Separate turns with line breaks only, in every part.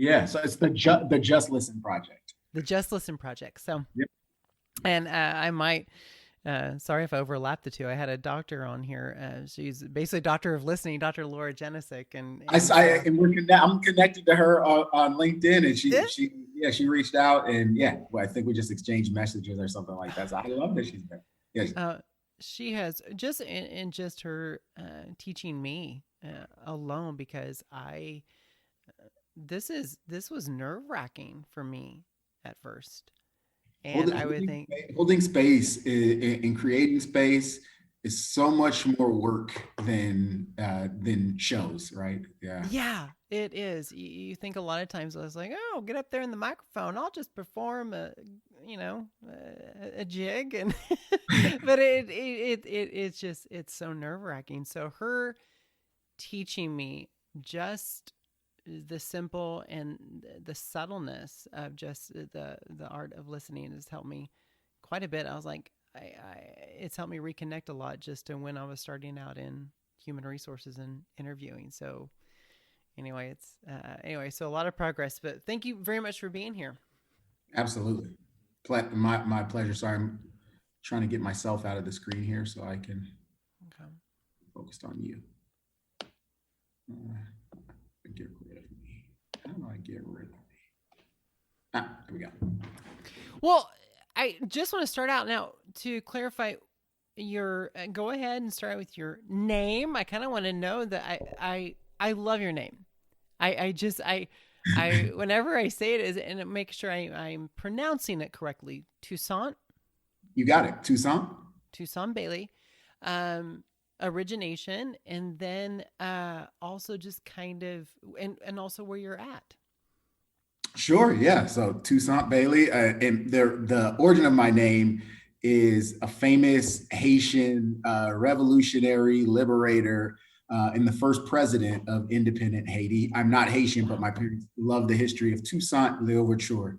Yeah. So it's the Just Listen project.
The Just Listen Project. So,
Yep.
and I might, sorry if I overlapped the two. I had a doctor on here. She's basically doctor of listening, Dr. Laura Jenisic, and so
And I'm connected to her on LinkedIn, and
yeah.
she reached out, and well, I think we just exchanged messages or something like that. So I love that she's there. Yeah.
Uh, she has just in just her teaching me alone because this was nerve wracking for me at first, and
holding
I would
holding,
think,
holding space in creating space is so much more work than shows, right? Yeah.
yeah, it is. You think a lot of times I was like, oh, get up there in the microphone, I'll just perform a jig, and but it's just it's so nerve wracking. So her teaching me just the simple and the subtleness of just the art of listening has helped me quite a bit. I was like, it's helped me reconnect a lot just to when I was starting out in human resources and interviewing. So anyway, so a lot of progress. But thank you very much for being here.
Absolutely. My pleasure. Sorry, I'm trying to get myself out of the screen here so I can
Okay.
focus on you. Get rid of me. How do I get rid of me? There we go.
Well, I just want to start out now to clarify your. Go ahead and start with your name. I kind of want to know that I love your name. I just I whenever I say it is and make sure I'm pronouncing it correctly.
You got it.
Toussaint Bailey. Origination, and then also just kind of and also where you're at.
Sure. Yeah. So Toussaint Bailey, and the origin of my name is a famous Haitian revolutionary liberator and the first president of independent Haiti. I'm not Haitian, but my parents love the history of Toussaint Louverture.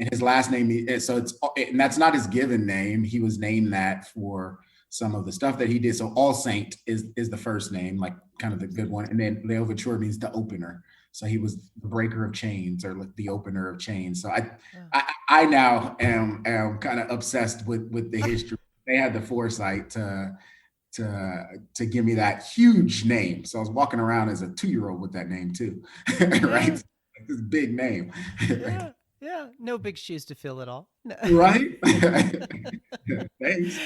And his last name, and that's not his given name. He was named that for some of the stuff that he did. So All Saint is the first name, like kind of the good one. And then Louverture means the opener. So he was the breaker of chains or the opener of chains. So I now am kind of obsessed with the history. They had the foresight to give me that huge name. So I was walking around as a 2-year-old with that name too, right?
Yeah,
Like this big name,
yeah, yeah. No big shoes to fill at all. No.
right? Thanks.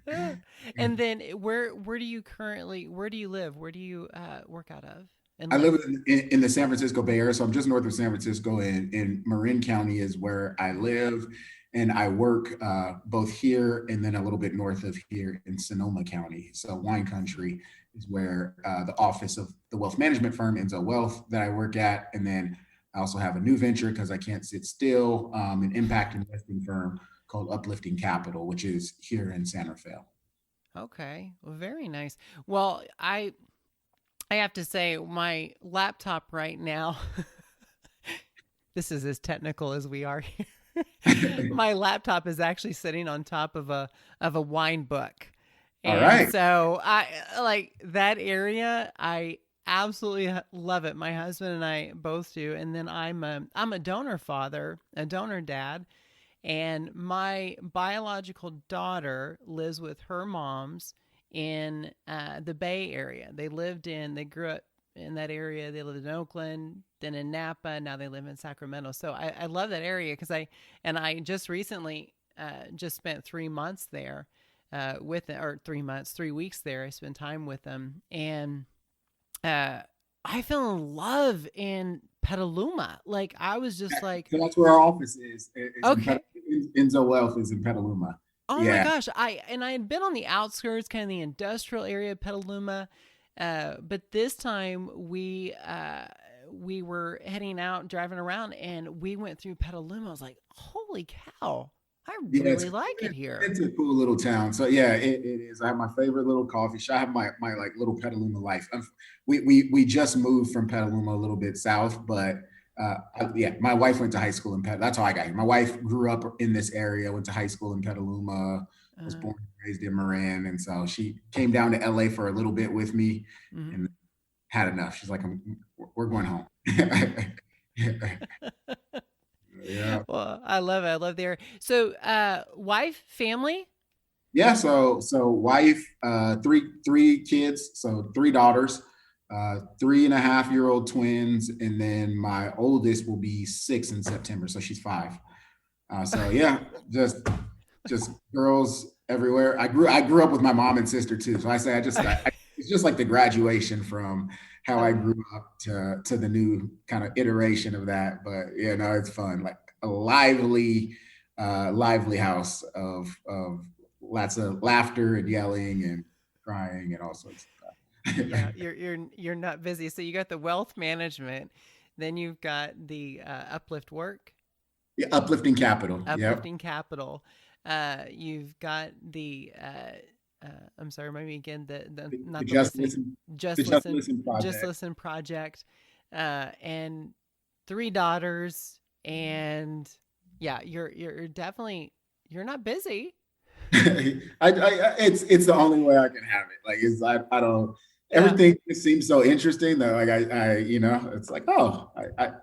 Yeah. And then where do you currently where do you live? Where do you work out of and
I live
live?
in the San Francisco Bay Area, so I'm just north of San Francisco, and in Marin County is where I live, and I work both here and then a little bit north of here in Sonoma County. So wine country is where the office of the wealth management firm Enso Wealth that I work at, and then I also have a new venture because I can't sit still, an impact investing firm called Uplifting Capital, which is here in San Rafael.
Okay. Well, very nice. Well, I have to say my laptop right now this is as technical as we are here. My laptop is actually sitting on top of a wine book.
All
And
right.
so I like that area. I absolutely love it. My husband and I both do. And then I'm a donor father, a donor dad, and my biological daughter lives with her moms in the Bay Area. They grew up in that area. They lived in Oakland, then in Napa. Now they live in Sacramento. So I love that area because I just recently just spent 3 months there with them, or 3 months, 3 weeks there. I spent time with them, and I fell in love in Petaluma. Like I was just like,
So that's where our office is
okay.
Enso Wealth is in Petaluma.
Oh my
Yeah.
gosh, I had been on the outskirts, kind of the industrial area of Petaluma, but this time we were heading out, driving around, and we went through Petaluma. I was like, "Holy cow! I
Yeah,
really like it here."
it's a cool little town. So yeah, it is. I have my favorite little coffee shop. I have my like little Petaluma life. We just moved from Petaluma a little bit south, but yeah, my wife went to high school in Petaluma. That's how I got here. My wife grew up in this area, went to high school in Petaluma, was
Uh,
born and raised in Marin, and so she came down to LA for a little bit with me,
mm-hmm.
and had enough. She's like, we're going home." Yeah.
Well, I love it. I love the area. So, wife, family.
Yeah, so wife, three kids, so three daughters, 3.5-year-old twins, and then my oldest will be 6 in September, so she's 5. So yeah, just girls everywhere. I grew up with my mom and sister too, so it's just like the graduation from how I grew up to the new kind of iteration of that. But yeah, no, it's fun, like a lively house of lots of laughter and yelling and crying and all sorts of stuff.
Yeah, you're not busy. So you got the wealth management, then you've got the uplift work,
Yeah, uplifting capital. Yep.
uplifting capital. You've got the I'm sorry, remind me again. The
The
not the
Just
listening,
Listen, the
just
Just
listen,
Listen
just
project.
listen project, and three daughters, and yeah, you're definitely you're not busy.
It's the only way I can have it. Like I don't
Yeah.
everything just seems so interesting that like it's like, oh,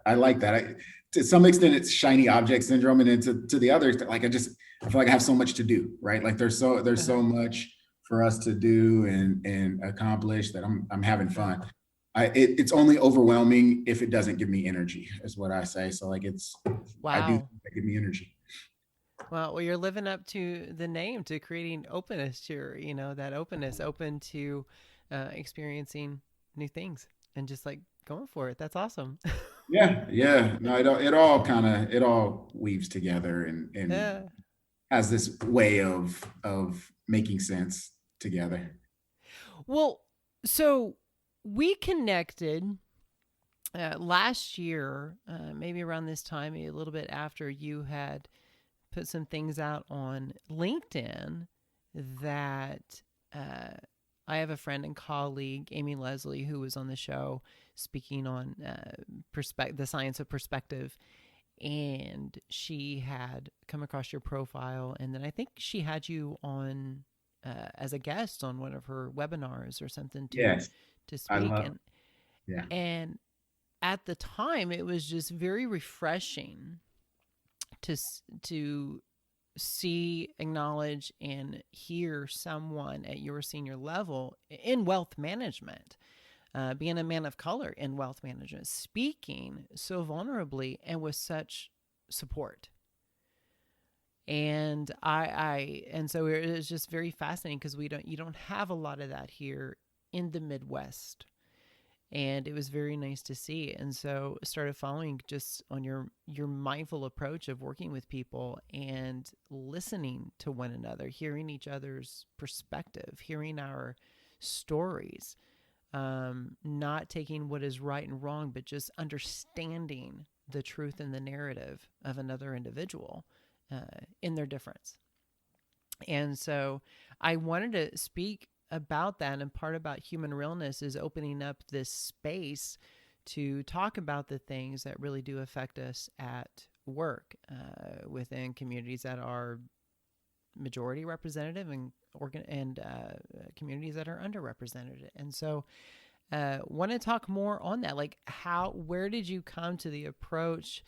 I like that. To some extent it's shiny object syndrome, and then to the others, like I feel like I have so much to do, right? Like there's
Uh-huh.
so much for us to do and accomplish that I'm having
Uh-huh.
fun. It's only overwhelming if it doesn't give me energy, is what I say. So like I do
Wow.
think that give me energy.
Well, you're living up to the name, to creating openness to that openness, open to experiencing new things and just like going for it. That's awesome.
Yeah, yeah. No, it all weaves together and
Yeah.
has this way of making sense together.
Well, so we connected last year, maybe around this time, a little bit after you had put some things out on LinkedIn that uh, I have a friend and colleague, Amy Leslie, who was on the show speaking on the science of perspective. And she had come across your profile, and then I think she had you on as a guest on one of her webinars or something
Yes,
to
I
speak.
love.
And
Yeah,
and at the time, it was just very refreshing to see, acknowledge, and hear someone at your senior level in wealth management, being a man of color in wealth management, speaking so vulnerably and with such support. And and so it was just very fascinating because you don't have a lot of that here in the Midwest, and it was very nice to see. And so started following just on your mindful approach of working with people and listening to one another, hearing each other's perspective, hearing our stories, not taking what is right and wrong, but just understanding the truth and the narrative of another individual in their difference. And so I wanted to speak about that. And part about human realness is opening up this space to talk about the things that really do affect us at work within communities that are majority representative and communities that are underrepresented. And so want to talk more on that, like where did you come to the approach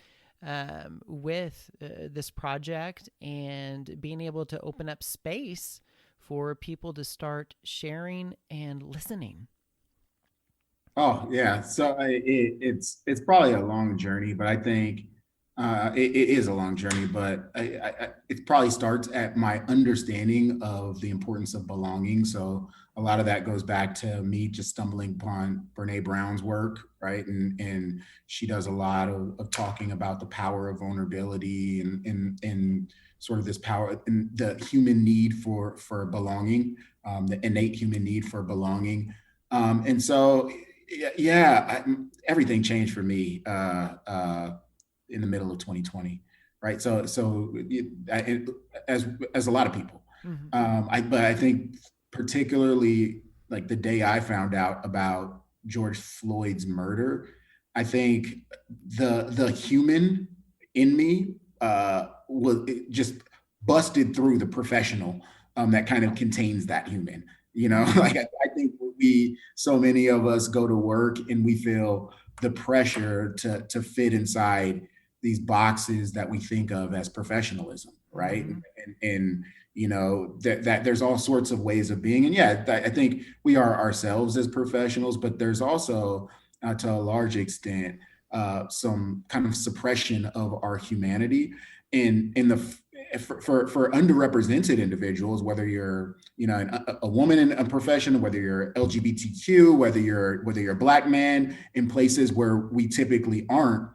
with this project and being able to open up space for people to start sharing and listening?
Oh yeah, so it's probably a long journey, but I think it is a long journey. But it probably starts at my understanding of the importance of belonging. So a lot of that goes back to me just stumbling upon Brene Brown's work, right? And she does a lot of talking about the power of vulnerability and sort of this power and the human need for belonging, the innate human need for belonging. And so yeah, everything changed for me in the middle of 2020, right? As a lot of people,
Mm-hmm.
but I think particularly like the day I found out about George Floyd's murder, I think the human in me was it just busted through the professional that kind of contains that human.
Mm-hmm.
Like I think we so many of us go to work and we feel the pressure to fit inside these boxes that we think of as professionalism, right?
Mm-hmm.
And you know that there's all sorts of ways of being, and yeah, I think we are ourselves as professionals, but there's also to a large extent some kind of suppression of our humanity in the for underrepresented individuals, whether you're you know a woman in a profession, whether you're LGBTQ, whether you're a black man in places where we typically aren't,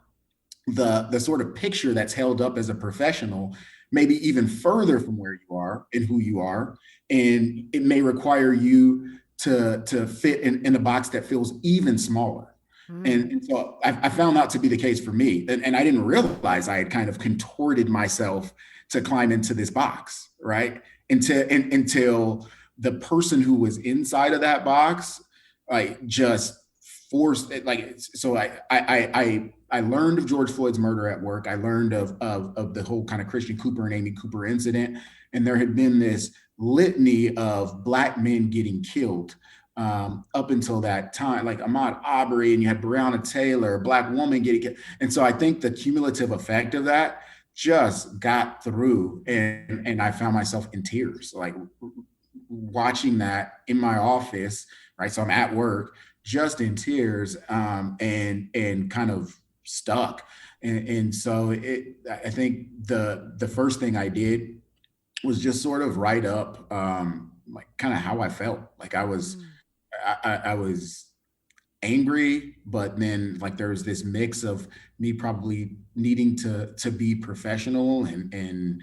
the sort of picture that's held up as a professional maybe even further from where you are and who you are, and it may require you to fit in a box that feels even smaller.
Mm.
And so I found that to be the case for me, and I didn't realize I had kind of contorted myself to climb into this box, right? Until the person who was inside of that box like just forced it. Like so I learned of George Floyd's murder at work. I learned of the whole kind of Christian Cooper and Amy Cooper incident, and there had been this litany of black men getting killed up until that time, like Ahmaud Arbery, and you had Breonna Taylor, a black woman getting killed. And so I think the cumulative effect of that just got through, and I found myself in tears, like watching that in my office, right? So I'm at work, just in tears, and kind of stuck. And so I think the first thing I did was just sort of write up like kind of how I felt. Like
Mm.
I was angry, but then like there's this mix of me probably needing to be professional and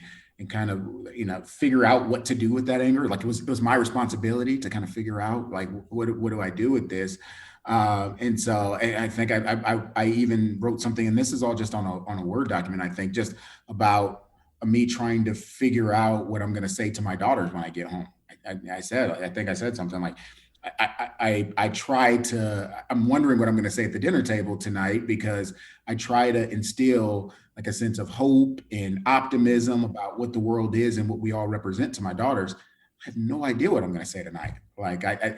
kind of figure out what to do with that anger. Like it was my responsibility to kind of figure out like what do I do with this. And so I think I even wrote something, and this is all just on a Word document. I think just about me trying to figure out what I'm going to say to my daughters when I get home. I think I said something like, I try to, I'm wondering what I'm going to say at the dinner table tonight, because I try to instill like a sense of hope and optimism about what the world is and what we all represent to my daughters. I have no idea what I'm going to say tonight. Like I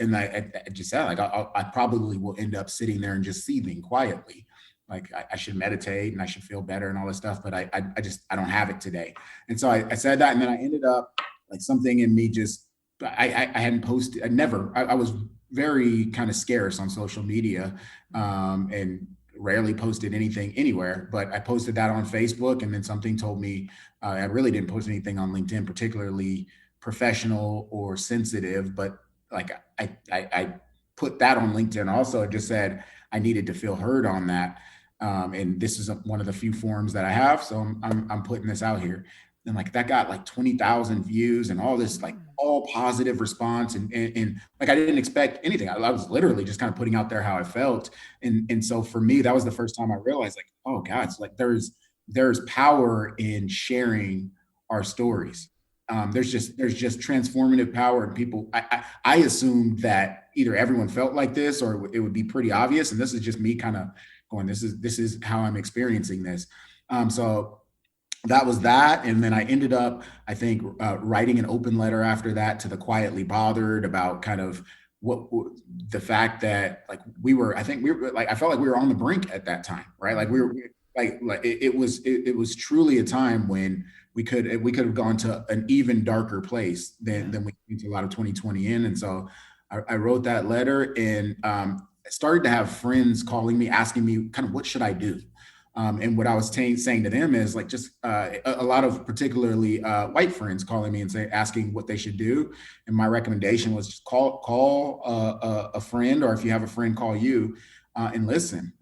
just said, like I probably will end up sitting there and just seething quietly. Like I should meditate and I should feel better and all this stuff, but I don't have it today. And so I said that, and then I ended up like something in me just I hadn't posted. I was very kind of scarce on social media, and rarely posted anything anywhere. But I posted that on Facebook, and then something told me I really didn't post anything on LinkedIn, particularly professional or sensitive. But like I put that on LinkedIn also. It just said I needed to feel heard on that, and this is one of the few forums that I have, so I'm putting this out here. And like that got like 20,000 views and all this like all positive response, and like I didn't expect anything. I was literally just kind of putting out there how I felt, and so for me that was the first time I realized like, oh God, it's like there's power in sharing our stories. There's just transformative power in people. I assumed that either everyone felt like this or it would be pretty obvious, and this is just me kind of going, this is how I'm experiencing this. So that was that. And then I ended up, I think, writing an open letter after that to the quietly bothered about kind of the fact that like I think we were like, I felt like we were on the brink at that time, right? Like we were like it was truly a time when we could have gone to an even darker place than we came to a lot of 2020 in. And so I wrote that letter, and started to have friends calling me, asking me kind of what should I do. And what I was saying to them is like just a lot of particularly white friends calling me and asking what they should do. And my recommendation was just call a friend, or if you have a friend, call you, and listen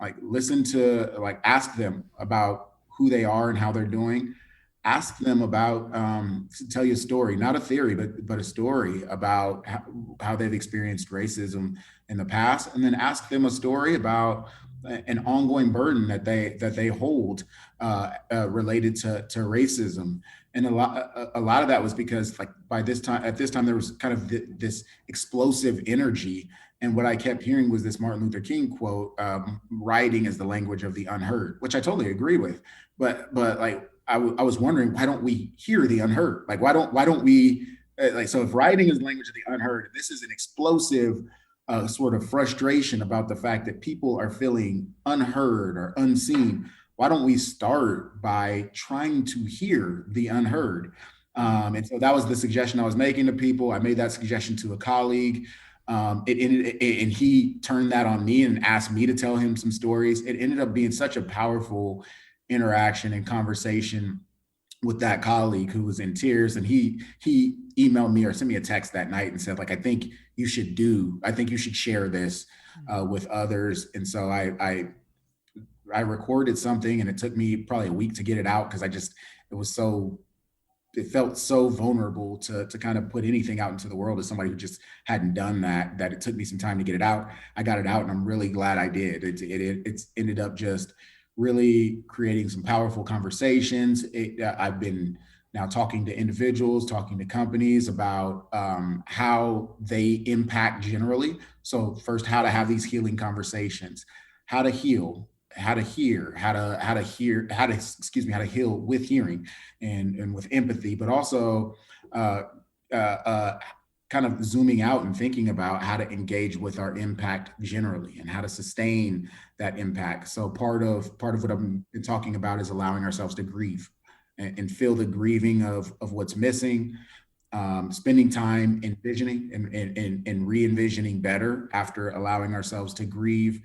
to like ask them about who they are and how they're doing. Ask them about tell you a story, not a theory, but a story about how they've experienced racism in the past, and then ask them a story about an ongoing burden that they hold related to racism. And a lot of that was because like at this time there was kind of this explosive energy, and what I kept hearing was this Martin Luther King quote, writing is the language of the unheard, which I totally agree with. But like I was wondering, why don't we hear the unheard? Like why don't we like, so if writing is the language of the unheard, this is an explosive a sort of frustration about the fact that people are feeling unheard or unseen. Why don't we start by trying to hear the unheard? And so that was the suggestion I was making to people. I made that suggestion to a colleague. And he turned that on me and asked me to tell him some stories. It ended up being such a powerful interaction and conversation with that colleague who was in tears, and he emailed me or sent me a text that night and said, like, I think you should share this with others. And so I recorded something, and it took me probably a week to get it out because it was so it felt so vulnerable to kind of put anything out into the world as somebody who just hadn't done that it took me some time to get it out. I got it out, and I'm really glad I did. It's ended up just really creating some powerful conversations. I've been now talking to individuals, talking to companies about how they impact generally. So first, how to have these healing conversations, how to heal, how to hear, how to heal with hearing and with empathy, but also uh, uh, kind of zooming out and thinking about how to engage with our impact generally and how to sustain that impact. So part of what I've been talking about is allowing ourselves to grieve and feel the grieving of what's missing, spending time envisioning and re-envisioning better after allowing ourselves to grieve,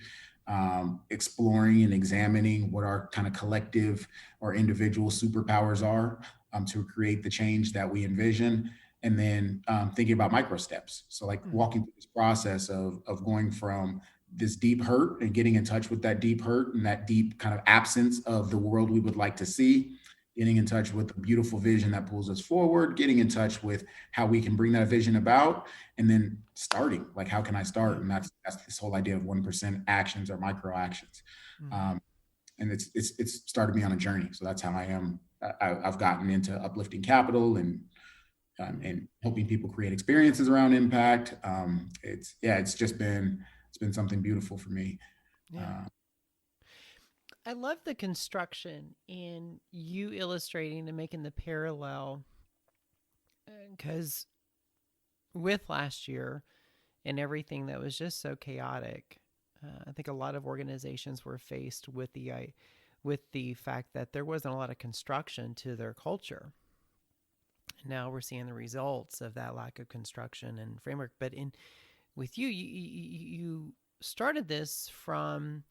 exploring and examining what our kind of collective or individual superpowers are, to create the change that we envision. And then thinking about micro steps. So like walking through this process of going from this deep hurt and getting in touch with that deep hurt and that deep kind of absence of the world we would like to see, getting in touch with the beautiful vision that pulls us forward, getting in touch with how we can bring that vision about, and then starting, like, how can I start? And that's this whole idea of 1% actions or micro actions. And it's started me on a journey. So that's how I am. I've gotten into uplifting capital and helping people create experiences around impact. It's been something beautiful for me.
Yeah. I love the construction in you illustrating and making the parallel because with last year and everything that was just so chaotic, I think a lot of organizations were faced with the fact that there wasn't a lot of construction to their culture. Now we're seeing the results of that lack of construction and framework. But in with you started this from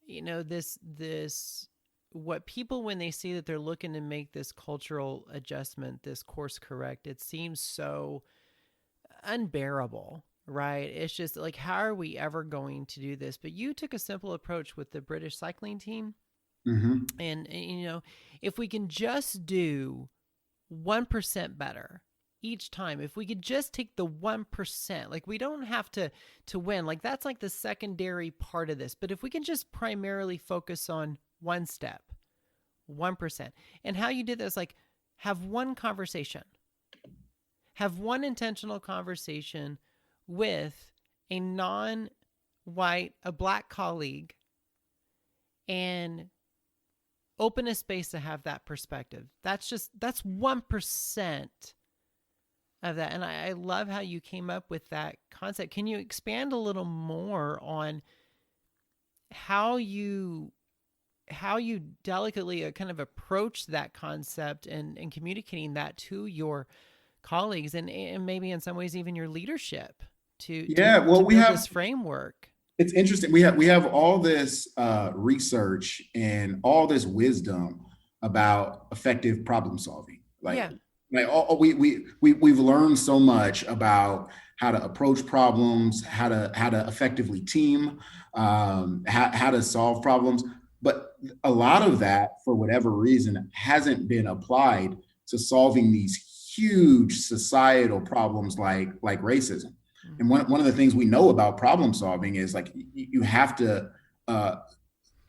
this what people, when they see that they're looking to make this cultural adjustment, this course correct, it seems so unbearable, right? It's just like, how are we ever going to do this? But you took a simple approach with the British cycling team.
Mm-hmm.
And if we can just do 1% better each time, if we could just take the 1%, like, we don't have to win, like, that's like the secondary part of this, but if we can just primarily focus on one step, 1%, and how you did this, like, have one conversation, have one intentional conversation with a non-white, a black colleague, and open a space to have that perspective. That's 1% of that. And I love how you came up with that concept. Can you expand a little more on how you delicately kind of approach that concept and communicating that to your colleagues and maybe in some ways even your leadership
Yeah, well,
to build this framework?
it's interesting. We have all this research and all this wisdom about effective problem solving.
Yeah.
We've learned so much about how to approach problems, how to effectively team, how to solve problems. But a lot of that, for whatever reason, hasn't been applied to solving these huge societal problems like racism. And one of the things we know about problem solving is, like, you have to uh,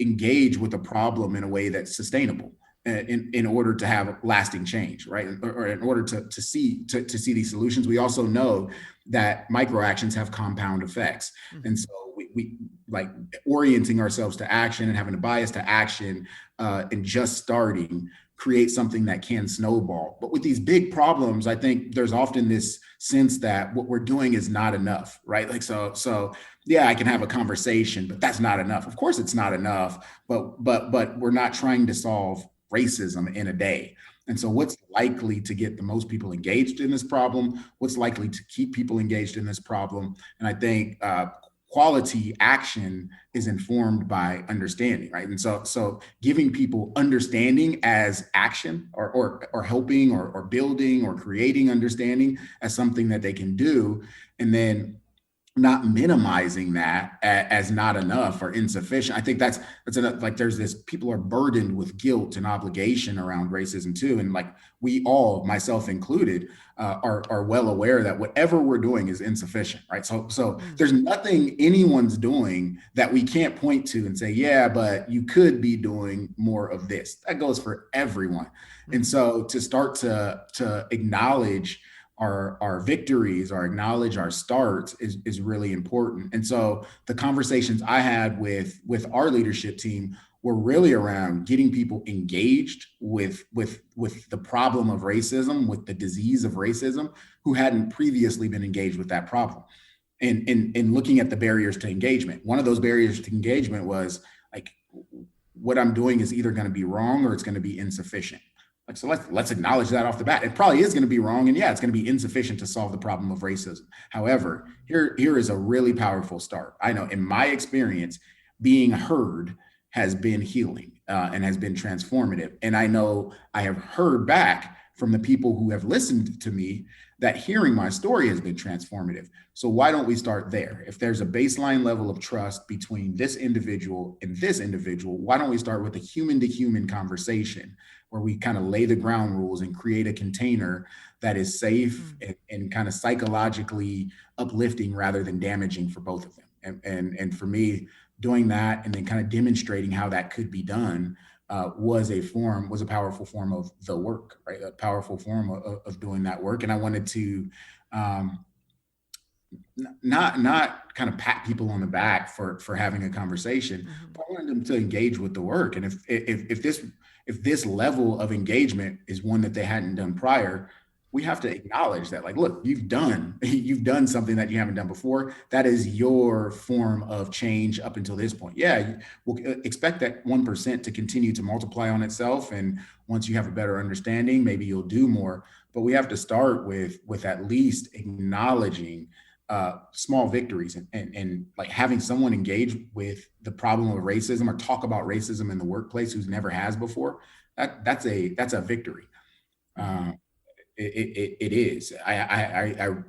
engage with a problem in a way that's sustainable in order to have lasting change, right? Or in order to see these solutions. We also know that micro actions have compound effects. And so we like orienting ourselves to action and having a bias to action and just starting create something that can snowball. But with these big problems, I think there's often this sense that what we're doing is not enough, right? Like, so yeah, I can have a conversation, but that's not enough. Of course it's not enough, but we're not trying to solve racism in a day. And so what's likely to get the most people engaged in this problem? What's likely to keep people engaged in this problem? And I think quality action is informed by understanding, right? And so giving people understanding as action, or helping, or building, or creating understanding as something that they can do, and then not minimizing that as not enough or insufficient. I think that's enough. Like, there's this, people are burdened with guilt and obligation around racism too, and like, we all, myself included, are well aware that whatever we're doing is insufficient, right? So
Mm.
there's nothing anyone's doing that we can't point to and say, yeah, but you could be doing more of this. That goes for everyone. And
Mm.
so to start to acknowledge our victories, or acknowledge our starts, is really important. And so the conversations I had with our leadership team were really around getting people engaged with the problem of racism, with the disease of racism, who hadn't previously been engaged with that problem. And looking at the barriers to engagement. One of those barriers to engagement was like, what I'm doing is either going to be wrong, or it's going to be insufficient. Like, so let's acknowledge that off the bat. It probably is going to be wrong, and yeah, it's going to be insufficient to solve the problem of racism. However, here is a really powerful start. I know in my experience, being heard has been healing, and has been transformative. And I know I have heard back from the people who have listened to me that hearing my story has been transformative. So why don't we start there? If there's a baseline level of trust between this individual and this individual, why don't we start with a human to human conversation, where we kind of lay the ground rules and create a container that is safe,
Mm.
and kind of psychologically uplifting rather than damaging for both of them. And for me, doing that, and then kind of demonstrating how that could be done, was a powerful form of the work, right? A powerful form of doing that work. And I wanted to, um, not kind of pat people on the back for having a conversation,
Mhm.
but I wanted them to engage with the work. And if this level of engagement is one that they hadn't done prior, we have to acknowledge that, like, look, you've done something that you haven't done before. That is your form of change up until this point. Yeah, we'll expect that 1% to continue to multiply on itself, and once you have a better understanding, maybe you'll do more. But we have to start with at least acknowledging small victories, and like having someone engage with the problem of racism, or talk about racism in the workplace, who's never has before. That's a victory.
Mhm.
Uh, it is. I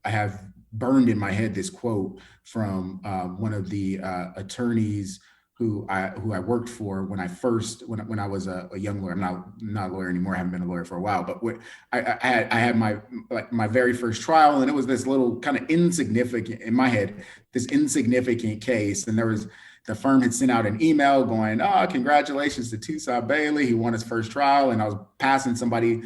have burned in my head this quote from one of the attorneys who I worked for when I was a young lawyer. I'm not a lawyer anymore. I haven't been a lawyer for a while. But I had my very first trial, and it was this little kind of insignificant, in my head, this insignificant case. And the firm had sent out an email going, "Oh, congratulations to Toussaint Bailey. He won his first trial." And I was passing somebody,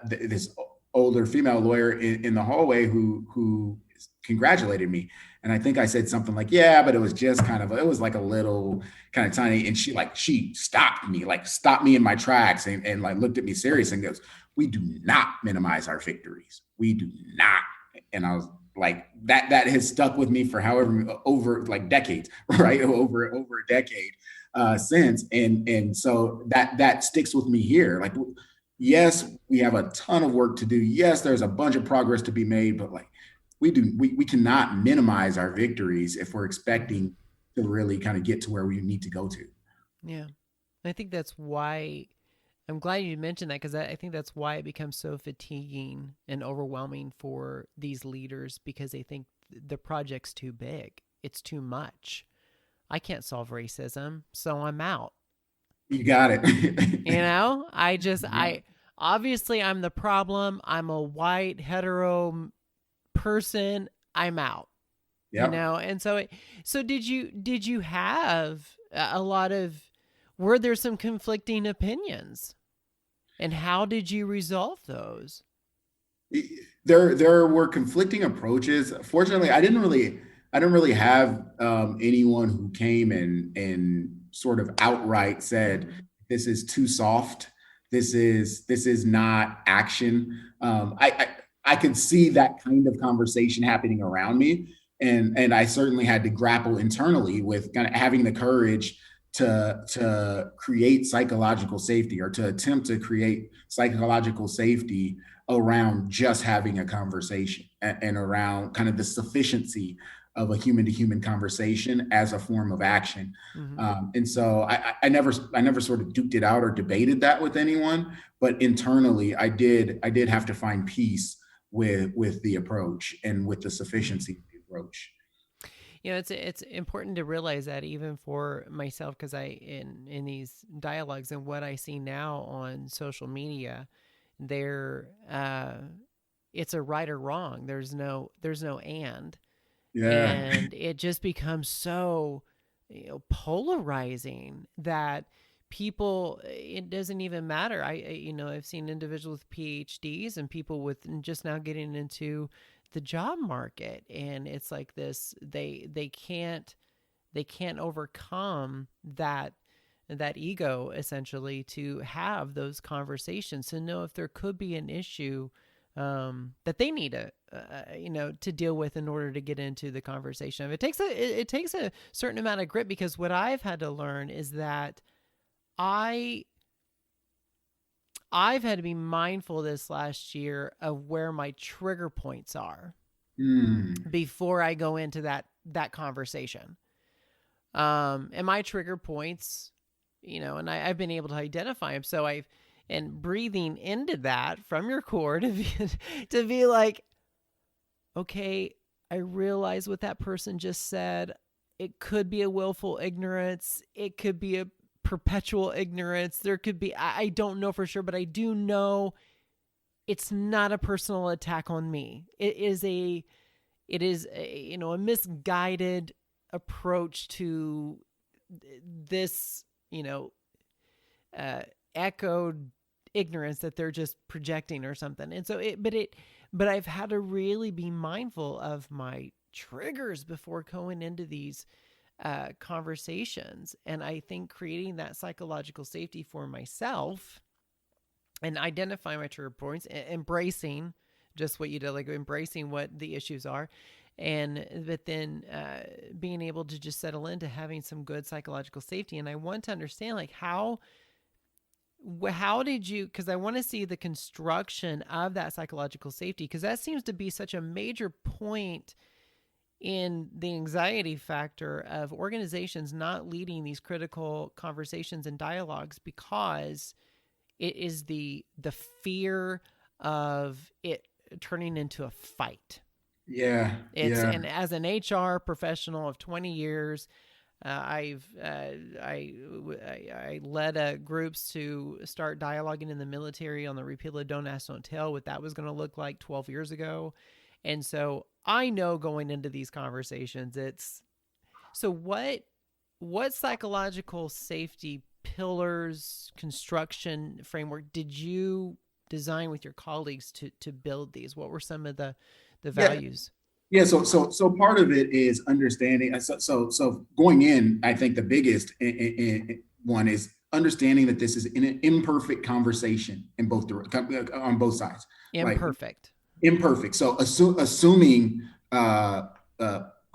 this older female lawyer in the hallway, who congratulated me. And I think I said something like, "Yeah, but it was just it was like a little kind of tiny." And she stopped me in my tracks, and like looked at me serious and goes, "We do not minimize our victories. We do not." And I was like, that has stuck with me for however, over like decades, right? Over a decade since. And so that sticks with me here. Like, yes, we have a ton of work to do. Yes, there's a bunch of progress to be made, but like, we cannot minimize our victories if we're
Mhm.
expecting to really kind of get to where we need to go to.
Yeah. I think that's why I'm glad you mentioned that, because I think that's why it becomes so fatiguing and overwhelming for these leaders, because they think the project's too big. It's too much. I can't solve racism, so I'm out.
You got it.
I obviously I'm the problem. I'm a white hetero person. I'm out.
Yep.
And so did you have a lot of, were there some conflicting opinions? And how did you resolve those?
There were conflicting approaches. Fortunately, I didn't really have anyone who came and sort of outright said,
Mhm.
this is too soft. This is not action. I could see that kind of conversation happening around me, and I certainly had to grapple internally with kind of having the courage to create psychological safety, or to attempt to create psychological safety around just having a conversation, and around kind of the sufficiency of a human to human conversation as a form of action.
Mm-hmm.
And so I never sort of duked it out or debated that with anyone, but internally I did have to find peace with the approach and with the
Mm-hmm.
sufficiency of the approach.
It's important to realize that even for myself, because I in these dialogues and what I see now on social media, there it's a right or wrong. There's no
Yeah.
and it just becomes so polarizing that people, it doesn't even matter. I've seen individuals with PhDs and people with just now getting into the job market, and it's like this, they can't overcome that ego, essentially, to have those conversations, to know if there could be an issue that they need to deal with in order to get into the conversation. It takes a certain amount of grit, because what I've had to learn is that I I've had to be mindful this last year of where my trigger points are
Mm.
before I go into that conversation. And my trigger points, and I've been able to identify them. So and breathing into that from your core to be like, okay, I realize what that person just said. It could be a willful ignorance. It could be a perpetual ignorance. There could be, I don't know for sure, but I do know it's not a personal attack on me. It is a misguided approach to this, uh, echoed ignorance that they're just projecting or something. And so but I've had to really be mindful of my triggers before going into these conversations. And I think creating that psychological safety for myself and identifying my trigger points, embracing just what you did, like embracing what the issues are, but then being able to just settle into having some good psychological safety. And I want to understand, like, how did you, because I want to see the construction of that psychological safety, because that seems to be such a major point in the anxiety factor of organizations not leading these critical conversations and dialogues, because it is the fear of it turning into a fight.
Yeah.
It's
Yeah.
And as an HR professional of 20 years, I led groups to start dialoguing in the military on the repeal of Don't Ask, Don't Tell, what that was going to look like 12 years ago, and so I know going into these conversations, it's so what psychological safety pillars, construction framework did you design with your colleagues to build these? What were some of the
Yeah.
values?
Yeah, so part of it is understanding. So going in, I think the biggest one is understanding that this is an imperfect conversation on both sides, like
Imperfect.
imperfect. So assuming uh,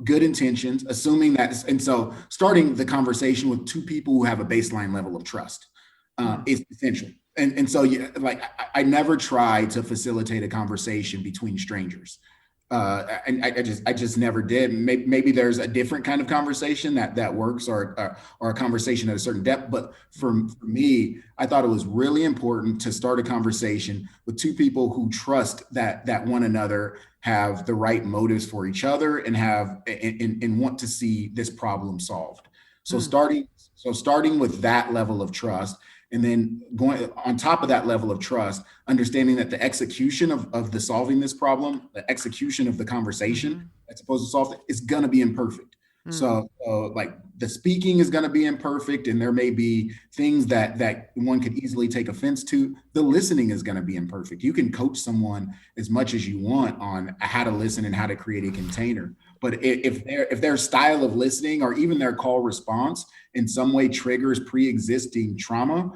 good intentions, assuming that, and so starting the conversation with two people who have a baseline level of trust
Mm.
is essential. And so, yeah, like I never try to facilitate a conversation between strangers. And I just never did. Maybe there's a different kind of conversation that works, or a conversation at a certain depth. But for me, I thought it was really important to start a conversation with two people who trust that one another have the right motives for each other, and want to see this problem solved. So
Mm.
starting with that level of trust, and then going on top of that level of trust, understanding that the execution of the solving this problem, the execution of the conversation
Mm-hmm.
that's supposed to solve it, is going to be imperfect.
Mm.
So like the speaking is going to be imperfect, and there may be things that one could easily take offense to. The listening is going to be imperfect. You can coach someone as much as you want on how to listen and how to create a container, But if their style of listening or even their call response in some way triggers pre-existing trauma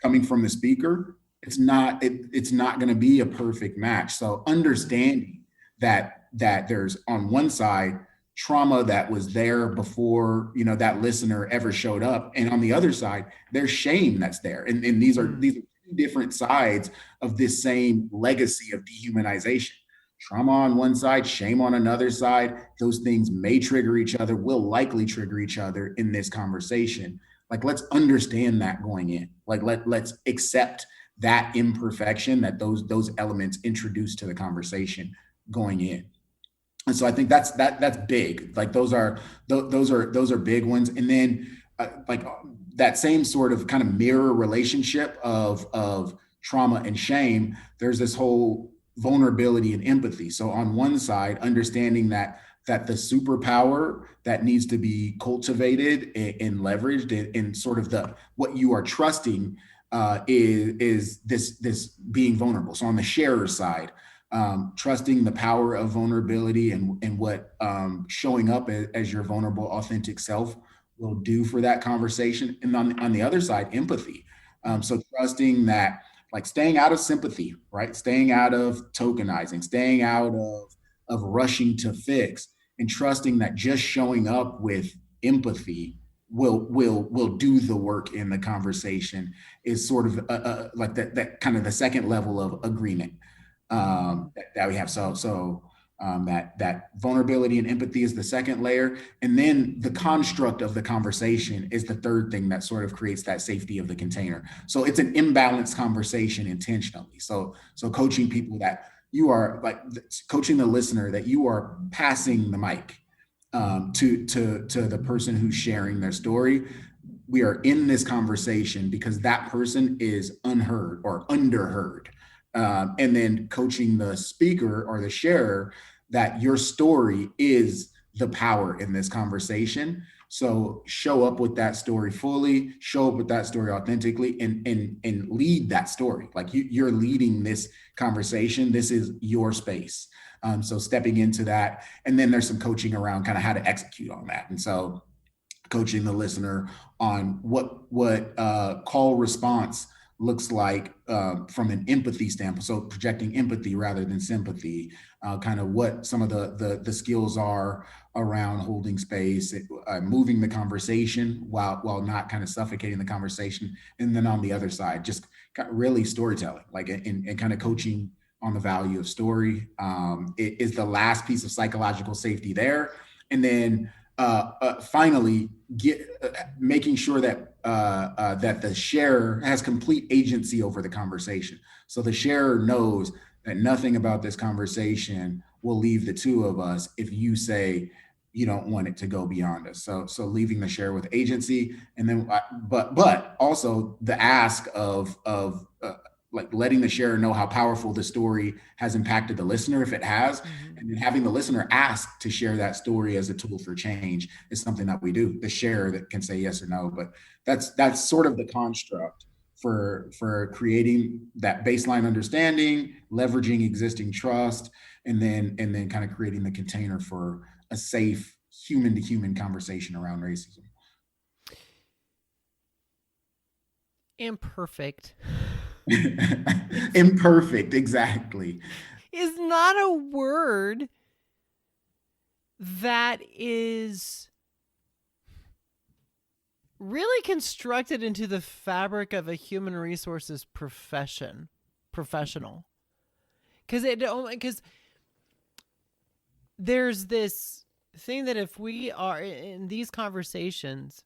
coming from the speaker, it's not going to be a perfect match. So understanding that there's on one side trauma that was there before that listener ever showed up, and on the other side there's shame that's there, and these are two different sides of this same legacy of dehumanization. Trauma on one side, shame on another side. Those things may trigger each other, will likely trigger each other in this conversation. Like, let's understand that going in. Like, let's accept that imperfection that those elements introduce to the conversation going in. And so I think that's big. Like, those are big ones. And then like that same sort of kind of mirror relationship of trauma and shame, there's this whole vulnerability and empathy. So on one side, understanding that the superpower that needs to be cultivated and leveraged in sort of what you are trusting is this being vulnerable. So on the sharer side, trusting the power of vulnerability and what showing up as your vulnerable, authentic self will do for that conversation. And on the other side, empathy. So trusting that, like, staying out of sympathy, right? Staying out of tokenizing, staying out of rushing to fix, and trusting that just showing up with empathy will do the work in the conversation is sort of like that kind of the second level of agreement that we have. So that vulnerability and empathy is the second layer, and then the construct of the conversation is the third thing that sort of creates that safety of the container. So it's an imbalanced conversation intentionally. So coaching people that you are, like, coaching the listener that you are passing the mic to the person who's sharing their story. We are in this conversation because that person is unheard or underheard. And then coaching the speaker or the sharer that your story is the power in this conversation. So show up with that story fully, show up with that story authentically, and lead that story. Like, you're leading this conversation. This is your space. So stepping into that, and then there's some coaching around kind of how to execute on that. And so coaching the listener on what call response looks like from an empathy standpoint. So projecting empathy rather than sympathy, kind of what some of the skills are around holding space, moving the conversation while not kind of suffocating the conversation. And then on the other side, just really storytelling, like, and kind of coaching on the value of story. It is the last piece of psychological safety there. And then finally, making sure that that the sharer has complete agency over the conversation. So the sharer knows that nothing about this conversation will leave the two of us if you say you don't want it to go beyond us. So leaving the sharer with agency, and then but also the ask of like letting the sharer know how powerful the story has impacted the listener, if it has, and then having the listener ask to share that story as a tool for change is something that we do. The sharer that can say yes or no, but that's sort of the construct for creating that baseline understanding, leveraging existing trust, and then kind of creating the container for a safe human to human conversation around racism.
Imperfect.
Imperfect, exactly.
Is not a word that is really constructed into the fabric of a human resources professional. Because there's this thing that if we are in these conversations,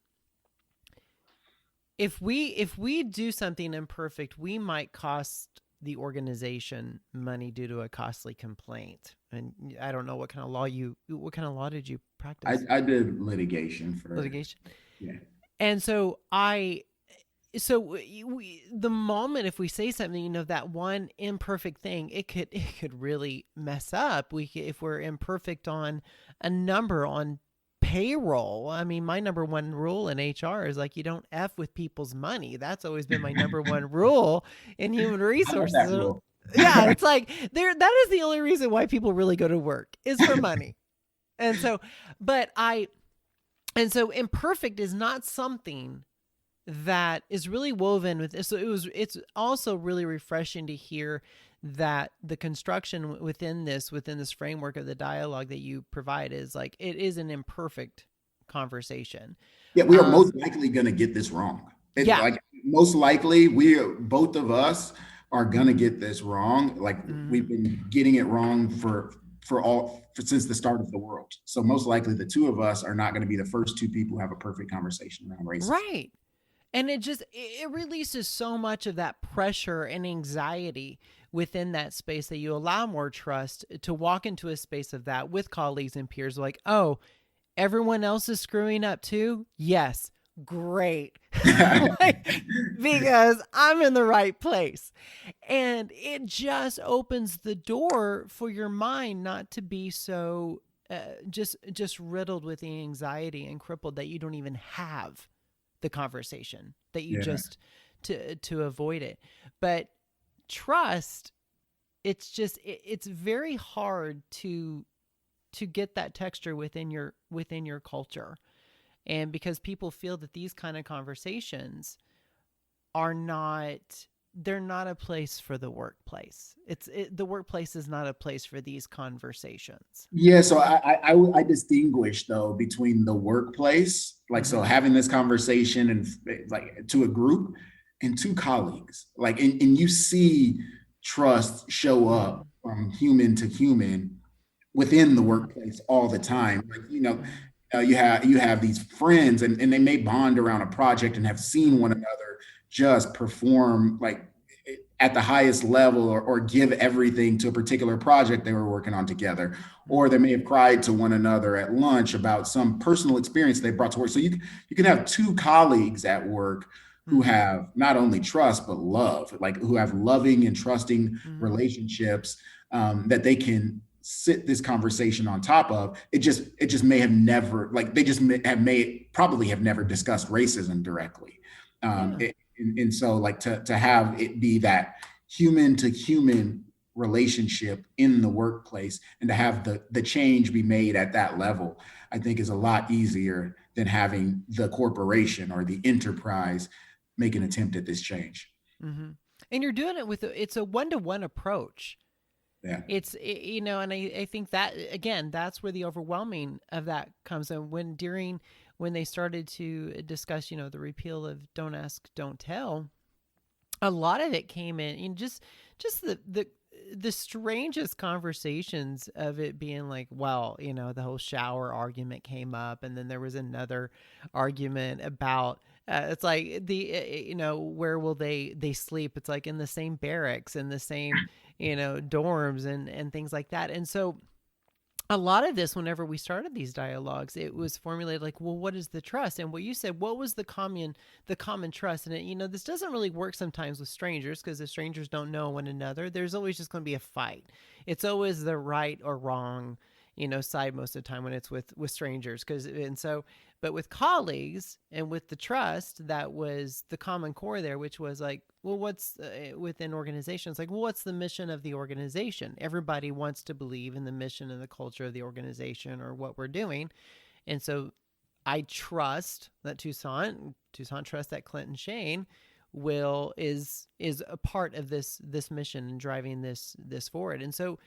if we do something imperfect, we might cost the organization money due to a costly complaint. And I don't know what kind of law did you practice?
I did litigation for
litigation.
Yeah.
And so the moment if we say something, that one imperfect thing, it could really mess up. If we're imperfect on a number on payroll. I mean, my number one rule in HR is, like, you don't F with people's money. That's always been my number one rule in human resources. Yeah, it's like that is the only reason why people really go to work is for money. And so, but I, and so imperfect is not something that is really woven with this. So it's also really refreshing to hear that the construction within this framework of the dialogue that you provide is like, it is an imperfect conversation.
Yeah, we are most likely going to get this wrong. It
Yeah.
like most likely both of us are going to get this wrong. Like we've
Mhm.
been getting it wrong since the start of the world. So most likely the two of us are not going to be the first two people who have a perfect conversation around racism.
Right. And it releases so much of that pressure and anxiety within that space that you allow more trust to walk into a space of that with colleagues and peers like, oh, everyone else is screwing up too? Yes. Great. Like, because I'm in the right place. And it just opens the door for your mind not to be so just riddled with the anxiety and crippled that you don't even have the conversation, that you
Yeah.
just to avoid it. But trust, it's very hard to get that texture within your culture. And because people feel that these kind of conversations are not, they're not a place for the workplace. The workplace is not a place for these conversations.
Yeah, so I distinguish though between the workplace, like so
Mm-hmm.
having this conversation and like to a group and two colleagues, like and you see trust show
Mm-hmm.
up from human to human within the
Mm-hmm.
workplace all the time. Like
Mm-hmm.
you have these friends and they may bond around a project and have seen one another just perform like at the highest level or give everything to a particular project they were working on together, or they may have cried to one another at lunch about some personal experience they brought to work. So you can have two colleagues at work who
Mm-hmm.
have not only trust but love, like who have loving and trusting
Mm-hmm.
relationships, that they can sit this conversation on top of. It just may have never, like they just may probably have never discussed racism directly.
Yeah.
And so like to have it be that human to human relationship in the workplace and to have the change be made at that level, I think is a lot easier than having the corporation or the enterprise make an attempt at this change.
Mm-hmm. And you're doing it with it's a one-to-one approach.
Yeah.
And I think that again, that's where the overwhelming of that comes in when they started to discuss, the repeal of don't ask, don't tell. A lot of it came in just the strangest conversations of it being like, well, the whole shower argument came up, and then there was another argument about it's like where will they sleep? It's like in the same barracks, in the same dorms and things like that. And so a lot of this, whenever we started these dialogues, it was formulated like, well, what is the trust? And what you said, what was the common trust? And this doesn't really work sometimes with strangers, because if strangers don't know one another, there's always just going to be a fight. It's always the right or wrong side most of the time when it's with strangers. But with colleagues and with the trust, that was the common core there, which was like, well, what's within organizations, like, well, what's the mission of the organization? Everybody wants to believe in the mission and the culture of the organization or what we're doing. And so I trust that Toussaint trusts that Clinton Shane is a part of this mission and driving this forward. And so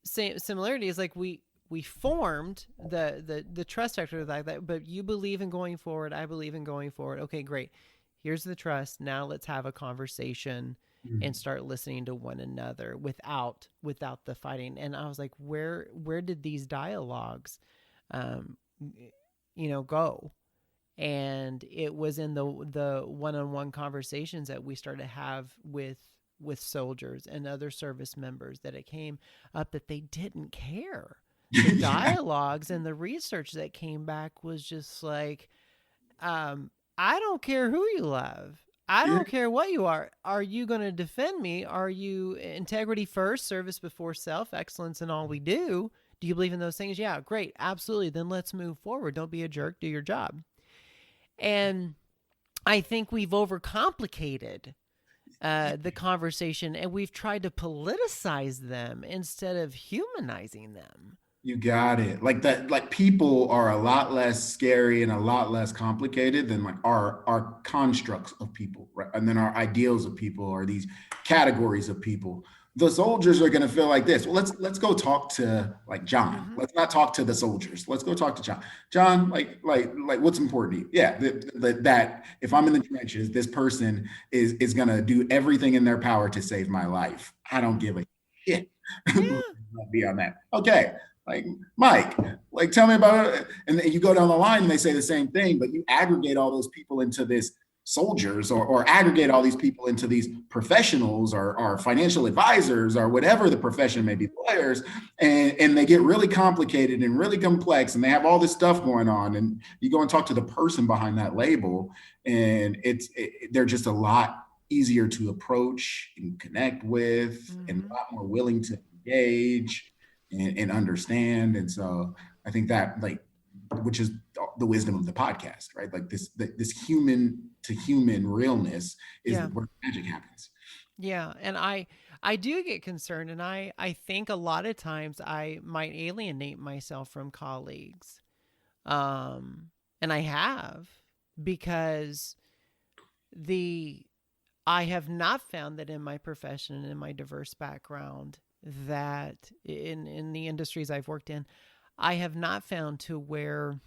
similarity is like we formed the trust factor like that, but you believe in going forward, I believe in going forward. Okay, great. Here's the trust. Now let's have a conversation and start listening to one another without the fighting. And I was like, where did these dialogues um go? And it was in the one-on-one conversations that we started to have with soldiers and other service members, that it came up that they didn't care. The
Yeah.
dialogues and the research that came back was just like, I don't care who you love. I
Yeah.
don't care what you are. Are you going to defend me? Are you integrity first, service before self, excellence in all we do? Do you believe in those things? Yeah, great. Absolutely. Then let's move forward. Don't be a jerk. Do your job. And I think we've overcomplicated the conversation, and we've tried to politicize them instead of humanizing them.
You got it. Like that, like people are a lot less scary and a lot less complicated than like our constructs of people, right? And then our ideals of people are these categories of people. The soldiers are going to feel like this. Well, let's go talk to like John.
Mm-hmm.
Let's not talk to the soldiers. Let's go talk to John. John, like what's important to you? Yeah, that if I'm in the trenches, this person is going to do everything in their power to save my life. I don't give a shit.
Yeah.
Be on that. Okay, like Mike, like tell me about it. And then you go down the line and they say the same thing, but you aggregate all those people into this soldiers or aggregate all these people into these professionals or financial advisors or whatever the profession may be,
Mm-hmm.
lawyers, and they get really complicated and really complex and they have all this stuff going on. And you go and talk to the person behind that label, and they're just a lot easier to approach and connect with and
Mm-hmm.
a lot more willing to engage and understand. And so I think that like, which is the wisdom of the podcast, right? Like this human to human realness is
Yeah.
where magic happens.
Yeah. And I do get concerned, and I think a lot of times I might alienate myself from colleagues. Um, and I have, because the I have not found that in my profession and in my diverse background, that in the industries I've worked in, I have not found to where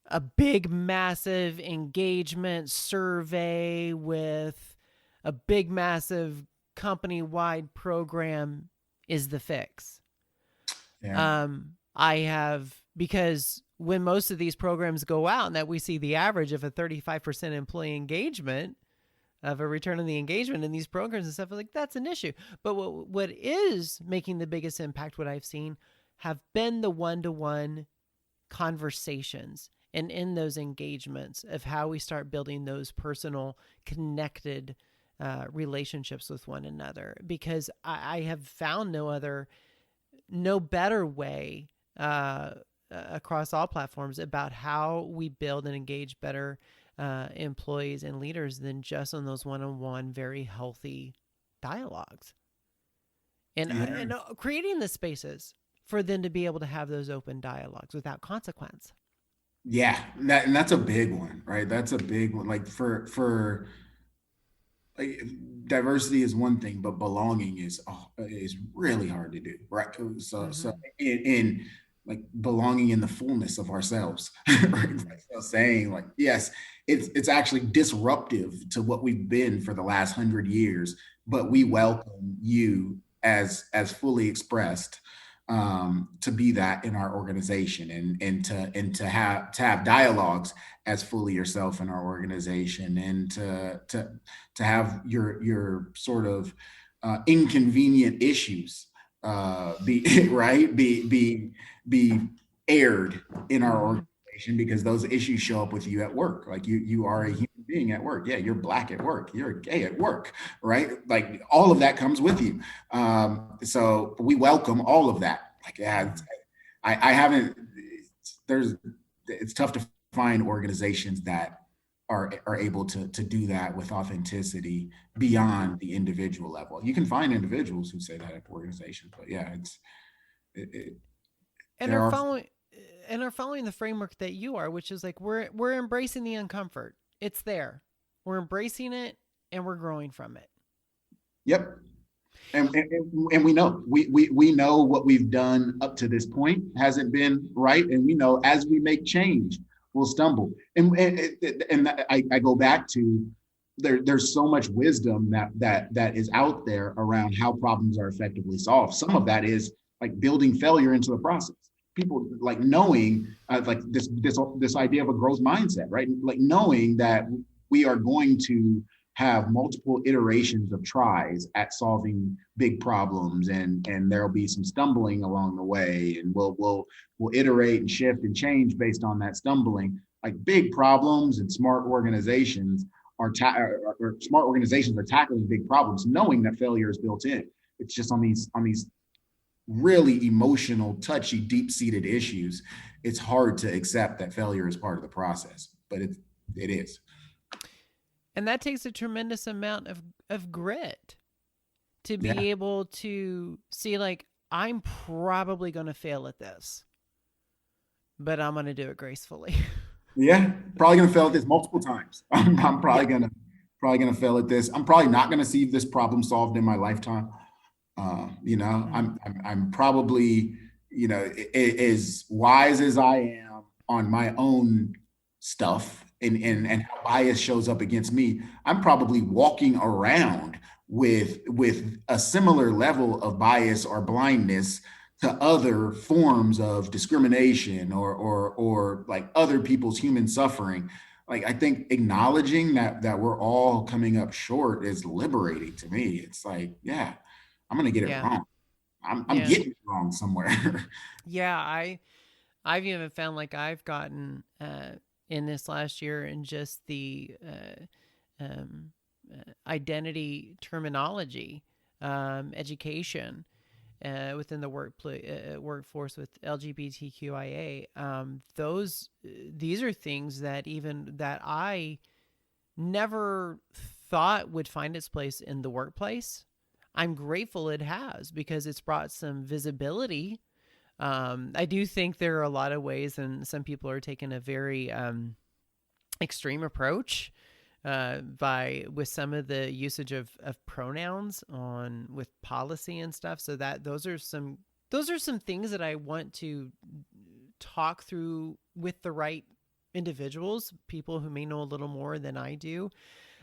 a big massive engagement survey with a big massive company wide program is the fix.
Yeah.
I have, because when most of these programs go out and that we see the average of a 35% employee engagement, of a return on the engagement in these programs and stuff, like that's an issue. But what is making the biggest impact, what I've seen, have been the one-to-one conversations and in those engagements of how we start building those personal connected relationships with one another, because I have found no better way across all platforms about how we build and engage better employees and leaders than just on those one-on-one very healthy dialogues,
Yeah.
and creating the spaces for them to be able to have those open dialogues without consequence.
Yeah. And that's a big one, right? That's a big one. Like for like, diversity is one thing, but belonging is really hard to do, right? So
Mm-hmm.
in like belonging in the fullness of ourselves, right?
Mm-hmm.
So saying like, yes, it's actually disruptive to what we've been for the last 100 years, but we
Mm-hmm.
welcome you as fully expressed, to be that in our organization, and to have dialogues as fully yourself in our organization, and to have your sort of inconvenient issues be right be aired in our
Mm-hmm.
organization, because those issues show up with you at work. Like you are a
Mm-hmm.
human being at work. Yeah, you're black at work, you're gay at work, right? Like all of that comes with you. So we welcome all of that. Like, yeah,
Mm-hmm.
I haven't there's it's tough to find organizations that are able to do that with authenticity
Mm-hmm.
beyond the individual level. You can find individuals who say that at organizations, but yeah, it, it,
and
there
are
are.
following and are following the framework that you are, which is like we're embracing the uncomfort. It's there. We're embracing it and we're growing from it.
Yep. And we know we know what we've done up to this point hasn't been right, and we know as we make change we'll stumble. And I go back to there's so much wisdom that is out there around how problems are effectively solved. Some of that is like building failure into the process. People like knowing like this idea of a growth mindset, right? Like knowing that we are going to have multiple iterations of tries at solving big problems, and there'll be some stumbling along the way, and we'll iterate and shift and change based on that stumbling. Like big problems and smart organizations or smart organizations are tackling big problems knowing that failure is built in. It's just on these really emotional, touchy, deep-seated issues, it's hard to accept that failure is part of the process, but it is.
And that takes a tremendous amount of grit to
Yeah.
be able to see, like, I'm probably going to fail at this, but I'm going to do it gracefully.
Yeah, probably gonna fail at this multiple times. I'm
Yeah.
probably gonna fail at this. I'm probably not gonna see this problem solved in my lifetime.
Mm-hmm.
I'm probably, as wise as I am on my own stuff
Mm-hmm.
and how bias shows up against me, I'm probably walking around with a similar level of bias or blindness to other forms of discrimination or like other people's human suffering. Like I think acknowledging that we're all coming up short is liberating to me. It's like, yeah, I'm gonna get it
Yeah.
wrong. I'm
Yeah.
getting it wrong somewhere.
Yeah. I've even found like I've gotten in this last year in just the identity terminology, education within the workforce with LGBTQIA. These are things that even that I never thought would find its place in the workplace. I'm grateful it has because it's brought some visibility. I do think there are a lot of ways, and some people are taking a very extreme approach by with some of the usage of pronouns on with policy and stuff. So that those are some things that I want to talk through with the right individuals, people who may know a little more than I do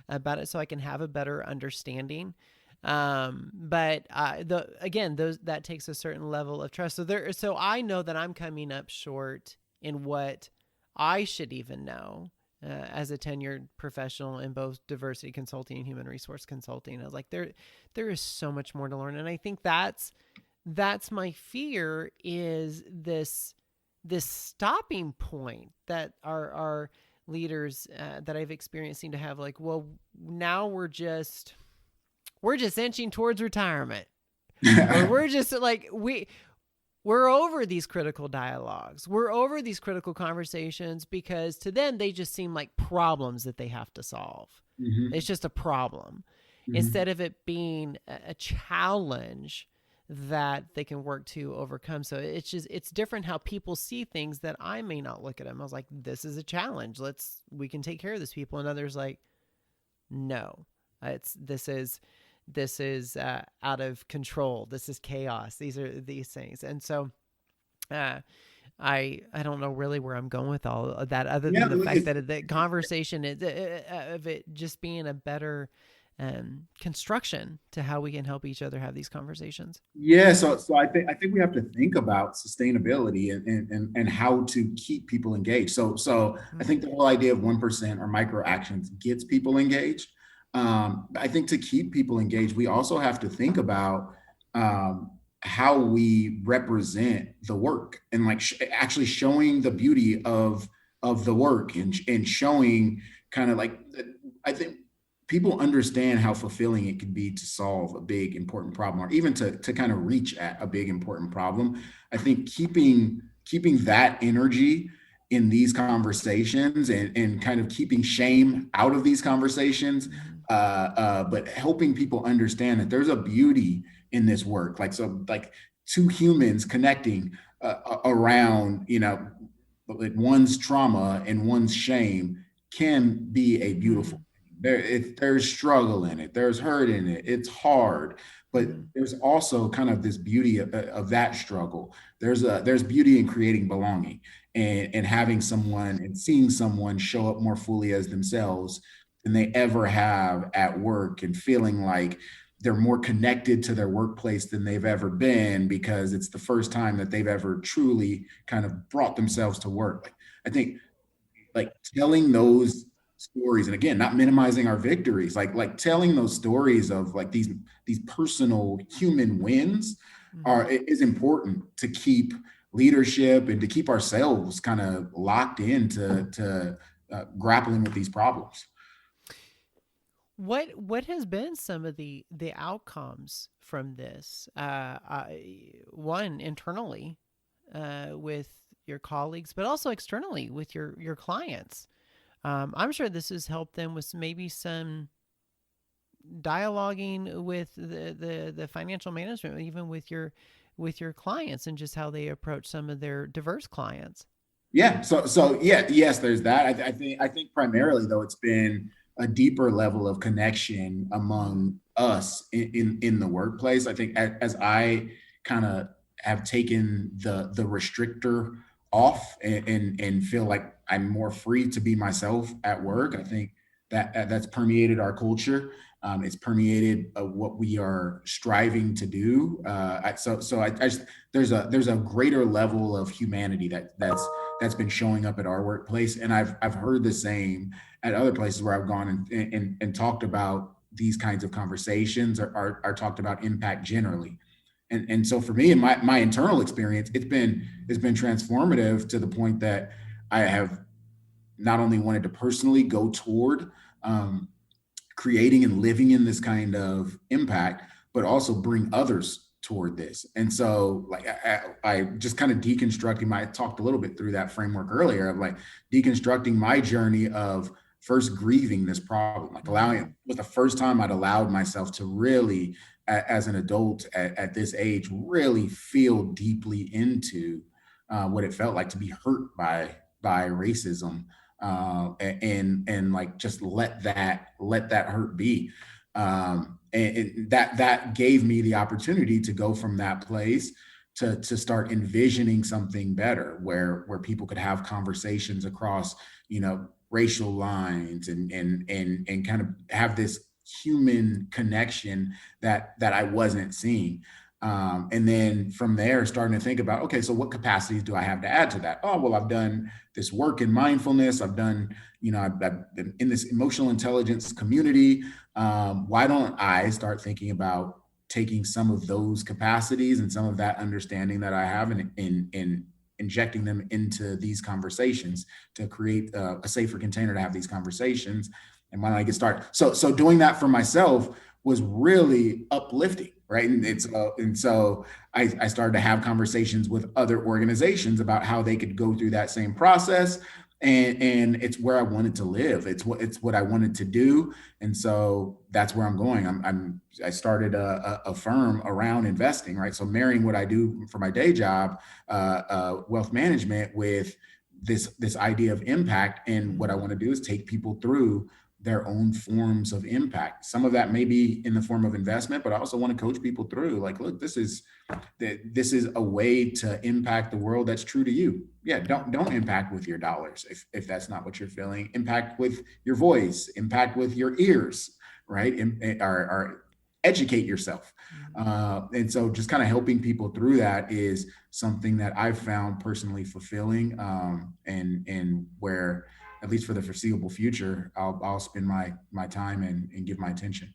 about it, so I can have a better understanding. But the again, those that takes a certain level of trust. So I know that I'm coming up short in what I should even know as a tenured professional in both diversity consulting and human resource consulting. I was like, there is so much more to learn, and I think that's my fear is this stopping point that our leaders that I've experienced seem to have. Like, well, now we're just inching towards retirement, or we're just like we're over these critical dialogues. We're over these critical conversations because to them, they just seem like problems that they have to solve. It's
Mhm,
just a problem
mhm.
instead of it being a challenge that they can work to overcome. So it's different how people see things that I may not look at them. I was like, this is a challenge. We can take care of this people. And others like, no, it's this is out of control. This is chaos. These are these things. And so uh, I don't know really where I'm going with all of that, other
Yeah,
than the fact that the conversation is, of it just being a better construction to how we can help each other have these conversations.
yeah. So I think we have to think about sustainability and how to keep people engaged. So I
Mm-hmm.
think the whole idea of 1% or micro actions gets people engaged. I think to keep people engaged, we also have to think about how we represent the work and like actually showing the beauty of the work and showing kind of like I think people understand how fulfilling it can be to solve a big important problem or even to kind of reach at a big important problem. I think keeping that energy in these conversations and kind of keeping shame out of these conversations,
Mm-hmm.
but helping people understand that there's a beauty in this work, like so like two humans connecting around like one's trauma and one's shame can be a beautiful
Mm-hmm.
there's struggle in it, there's hurt in it, it's hard, but
Mm-hmm.
there's also kind of this beauty of that struggle. There's beauty in creating belonging and having someone and seeing someone show up more fully as themselves than they ever have at work and feeling like they're more connected to their workplace than they've ever been because it's the first time that they've ever truly kind of brought themselves to work. Like I think like telling those stories and again not minimizing our victories, like telling those stories of like these personal human wins
Mm-hmm.
are is important to keep leadership and to keep ourselves kind of locked into to grappling with these problems.
What has been some of the outcomes from this? One internally with your colleagues, but also externally with your clients. I'm sure this has helped them with maybe some dialoguing with the financial management, even with with your clients and just how they approach some of their diverse clients.
Yeah. Yes, there's that. I think primarily though it's been a deeper level of connection
Mm-hmm.
among us in the workplace. I think as I kind of have taken the restrictor off and feel like I'm more free to be myself at work. I think that's permeated our culture. It's permeated what we are striving to do. I just there's a greater level of humanity that's been showing up at our workplace. And I've heard the same at other places where I've gone and talked about these kinds of conversations are talked about impact generally. And so for me in my internal experience, it's been transformative to the point that I have not only wanted to personally go toward um, creating and living in this kind of impact, but also bring others toward this. And so, like, I just kind of deconstructing I talked a little bit through that framework earlier of like deconstructing my journey of first grieving this problem, like allowing it
Mm-hmm.
was the first time I'd allowed myself to really, as an adult at this age, really feel deeply into what it felt like to be hurt by racism, and like just let that hurt be. And that gave me the opportunity to go from that place to start envisioning something better, where people could have conversations across, racial lines, and kind of have this human connection that I wasn't seeing. And then from there, starting to think about, okay, so what capacities do I have to add to that? Oh, well, I've done this work in mindfulness. I've done, I've been in this emotional intelligence community. Why don't I start thinking about taking some of those capacities and some of that understanding that I have, and injecting them into these conversations to create a safer container to have these conversations? And why don't I get started? So doing that for myself was really uplifting, right? And so I started to have conversations with other organizations about how they could go through that same process. And it's where I wanted to live. It's what I wanted to do. And so that's where I'm going. I started a firm around investing, right? So marrying what I do for my day job, wealth management, with this idea of impact. And what I
Mm-hmm.
want to do is take people through their own forms of impact. Some of that may be in the form of investment, but I also want to coach people through, like, look, this is a way to impact the world that's true to you. Yeah,
Yeah.
don't impact with your dollars if that's not what you're feeling. Impact with your voice, impact with your ears, right? Or educate yourself.
Mm-hmm.
And so just kind of helping people through that is something that I've found personally fulfilling, and where, at least for the foreseeable future, I'll spend my time and give my attention.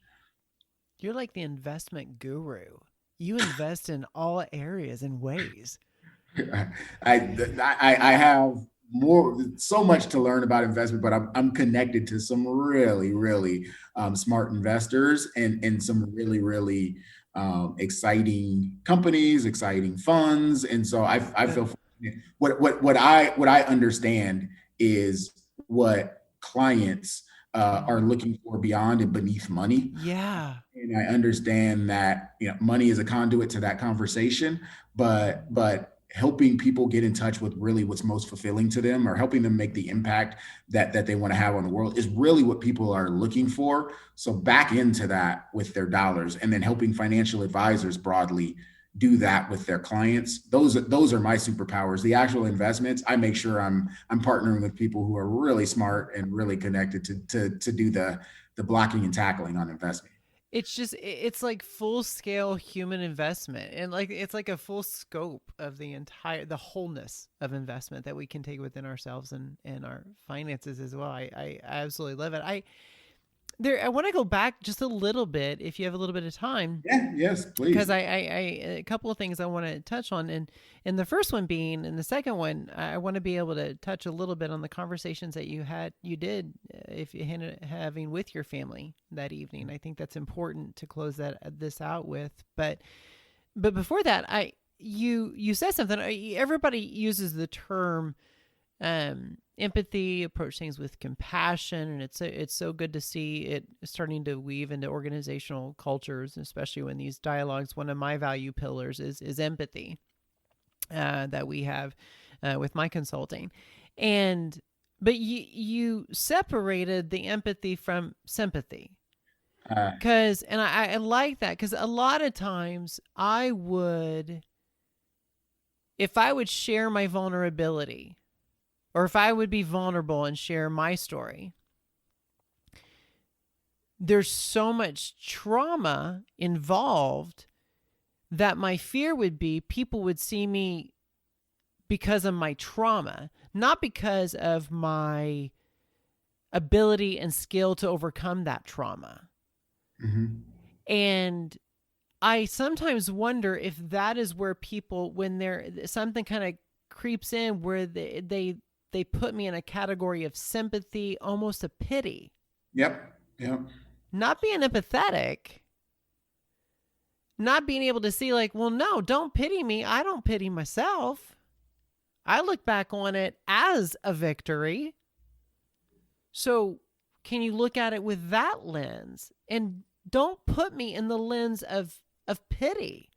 You're like the investment guru. You invest in all areas and ways.
I have so much to learn about investment, but I'm connected to some really really smart investors, and some really really exciting companies, exciting funds. And so I feel
Good.
fortunate. What I understand is what clients are
Mm-hmm.
looking for beyond and beneath money.
Yeah.
And I understand that, money is a conduit to that conversation, but helping people get in touch with really what's most fulfilling to them, or helping them make the impact that they want to have on the world, is really what people are looking for. So back into that with their dollars, and then helping financial advisors broadly do that with their clients. Those are my superpowers. The actual investments, I make sure I'm partnering with people who are really smart and really connected to do the blocking and tackling on investment.
It's like full scale human investment, and like it's like a full scope of the wholeness of investment that we can take within ourselves and our finances as well. I absolutely love it. I want to go back just a little bit if you have a little bit of time,
Yeah, yes,
because
please.
a couple of things I want to touch on, and the first one being, and the second one, I want to be able to touch a little bit on the conversations that you did, if you having with your family that evening. I think that's important to close this out with. But before that, you said something. Everybody uses the term empathy, approach things with compassion, and it's so good to see it starting to weave into organizational cultures, especially when these dialogues. One of my value pillars is empathy that we have with my consulting, and but you separated the empathy from sympathy.
Uh,
Cause and I like that because a lot of times I would, if I would share my vulnerability, or if I would be vulnerable and share my story, there's so much trauma involved that my fear would be people would see me because of my trauma, not because of my ability and skill to overcome that trauma.
mhm.
And I sometimes wonder if that is where people, when they're something kind of creeps in, where they put me in a category of sympathy, almost a pity,
Yep. Yep.
not being empathetic, not being able to see like, well, no, don't pity me. I don't pity myself. I look back on it as a victory. So can you look at it with that lens and don't put me in the lens of pity?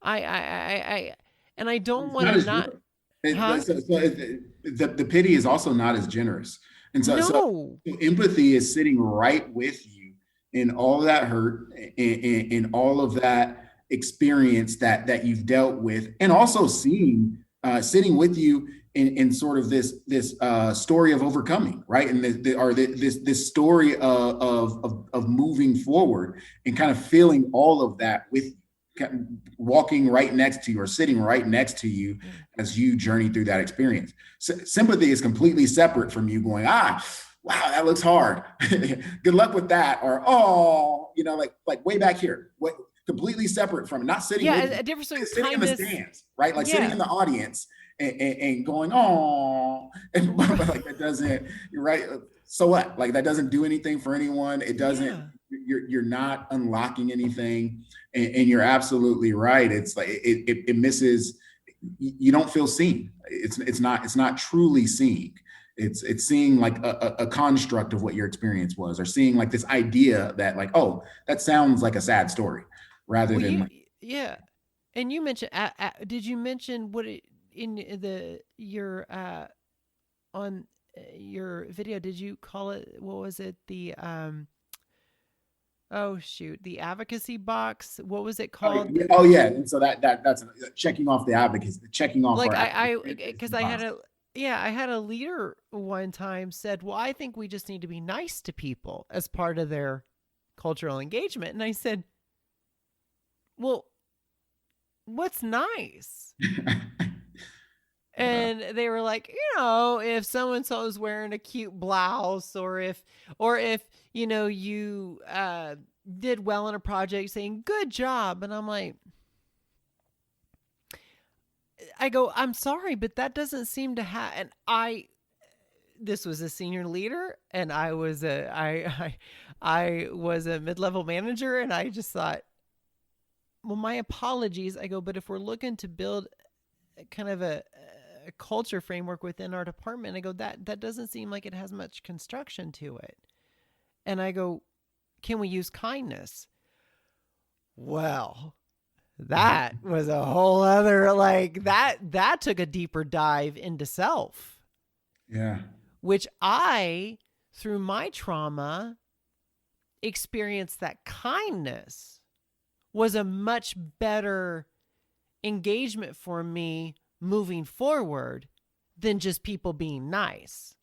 I and I don't
It's
want
not
to
as
not,
generous.
huh?
The pity is also not as generous. And
No.
so empathy is sitting right with you in all of that hurt, in all of that experience that you've dealt with, and also seeing, sitting with you in sort of this story of overcoming, right? And this story of moving forward and kind of feeling all of that with you, walking right next to you or sitting right next to you
Yeah.
as you journey through that experience. Sympathy is completely separate from you going, wow, that looks hard. Good luck with that. Or, oh, like way back here. What, completely separate from it, not sitting
Yeah,
with you,
a difference between
sitting in the
kindness.
stands, right? Like sitting
Yeah.
in the audience and going, oh, and like that doesn't, you're right. So what? Like that doesn't do anything for anyone. It doesn't,
Yeah.
you're not unlocking anything. And you're absolutely right. It's like it misses. You don't feel seen. It's not truly seeing. It's seeing like a construct of what your experience was, or seeing like this idea that like, oh, that sounds like a sad story, rather
Well,
than like,
yeah. And you mentioned, did you mention what it, in the your on your video? Did you call it? What was it? The oh shoot, the advocacy box. What was it
oh
called?
yeah, oh, yeah. And so that's checking off the advocacy, checking off
Like
our
because
advocacy
I had
box.
a, yeah, I had a leader one time said, well, I think we just need to be nice to people as part of their cultural engagement, and I said, well, what's nice?
Yeah.
And they were like, if so and so is wearing a cute blouse, or if you did well in a project, saying good job. And I'm like, I go, I'm sorry, but that doesn't seem to have. And this was a senior leader, and I was a mid-level manager, and I just thought, well, my apologies. I go, but if we're looking to build kind of a culture framework within our department, I go, that doesn't seem like it has much construction to it. And I go, can we use kindness? Well, that was a whole other, like, that took a deeper dive into self,
Yeah.
which I, through my trauma, experienced that kindness was a much better engagement for me moving forward than just people being nice.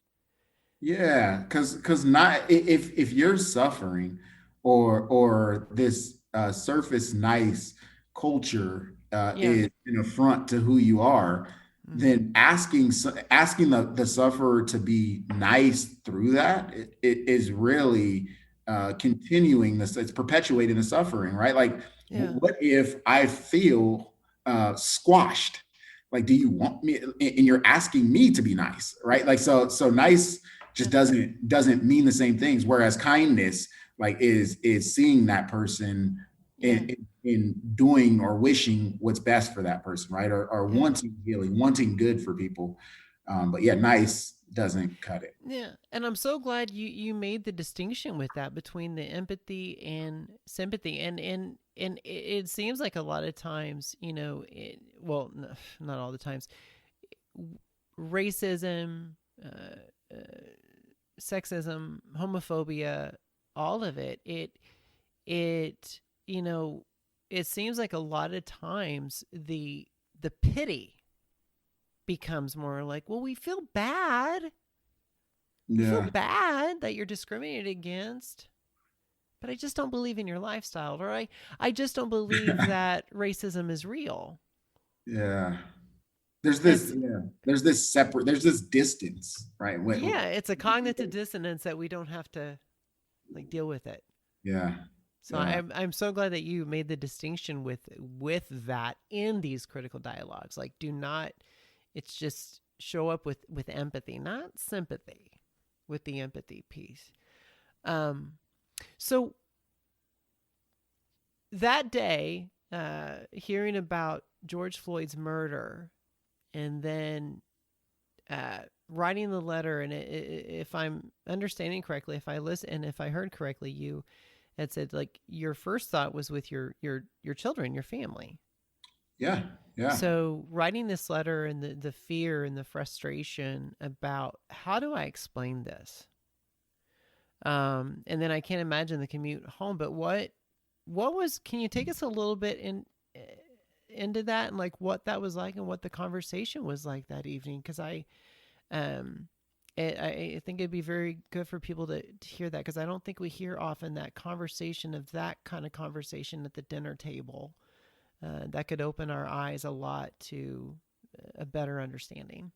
Yeah, because not, if you're suffering, or this surface nice culture
Yeah.
is an affront to who you are,
Mm-hmm.
then asking the sufferer to be nice through that, it is really continuing this. It's perpetuating the suffering, right? Like,
Yeah.
what if I feel squashed? Like, do you want me? And you're asking me to be nice, right? Like, so nice just
Yeah.
doesn't mean the same things. Whereas kindness, like, is seeing that person
Yeah.
in doing or wishing what's best for that person, right? Or
Yeah.
wanting healing, wanting good for people. But yeah, nice doesn't cut it.
Yeah, and I'm so glad you made the distinction with that between the empathy and sympathy, and it seems like a lot of times, well, not all the times, racism, uh, sexism, homophobia, all of it, you know, it seems like a lot of times the pity becomes more like, well, we feel bad. We feel
Yeah,
bad that you're discriminated against, but I just don't believe in your lifestyle, or I just don't believe that racism is real.
yeah.
It's
There's this distance, right?
Yeah, it's a cognitive dissonance that we don't have to like deal with it.
Yeah,
So
yeah,
I'm so glad that you made the distinction with that in these critical dialogues. Like, do not, it's just show up with empathy, not sympathy, with the empathy piece. Um, so that day, hearing about George Floyd's murder, and then writing the letter, and if I'm understanding correctly, if I listen and if I heard correctly, you had said like your first thought was with your children, your family.
yeah, yeah.
So writing this letter and the fear and the frustration about how do I explain this, and then I can't imagine the commute home. But what was? Can you take us a little bit into that and like what that was like and what the conversation was like that evening? Because um, I think it'd be very good for people to hear that because I don't think we hear often that conversation of that kind of conversation at the dinner table that could open our eyes a lot to a better understanding.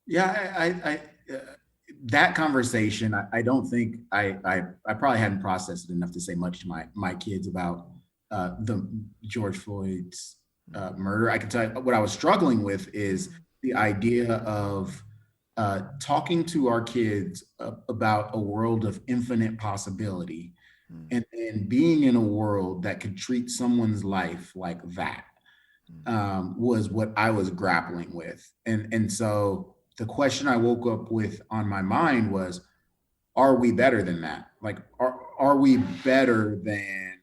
Yeah, that conversation, I don't think I probably hadn't processed it enough to say much to my kids about the George Floyd's murder. I can tell you what I was struggling with is
Mm-hmm.
the idea of talking to our kids about a world of infinite possibility, and being in a world that could treat someone's life like that was what I was grappling with. And so the question I woke up with on my mind was, are we better than that? Like, are we better than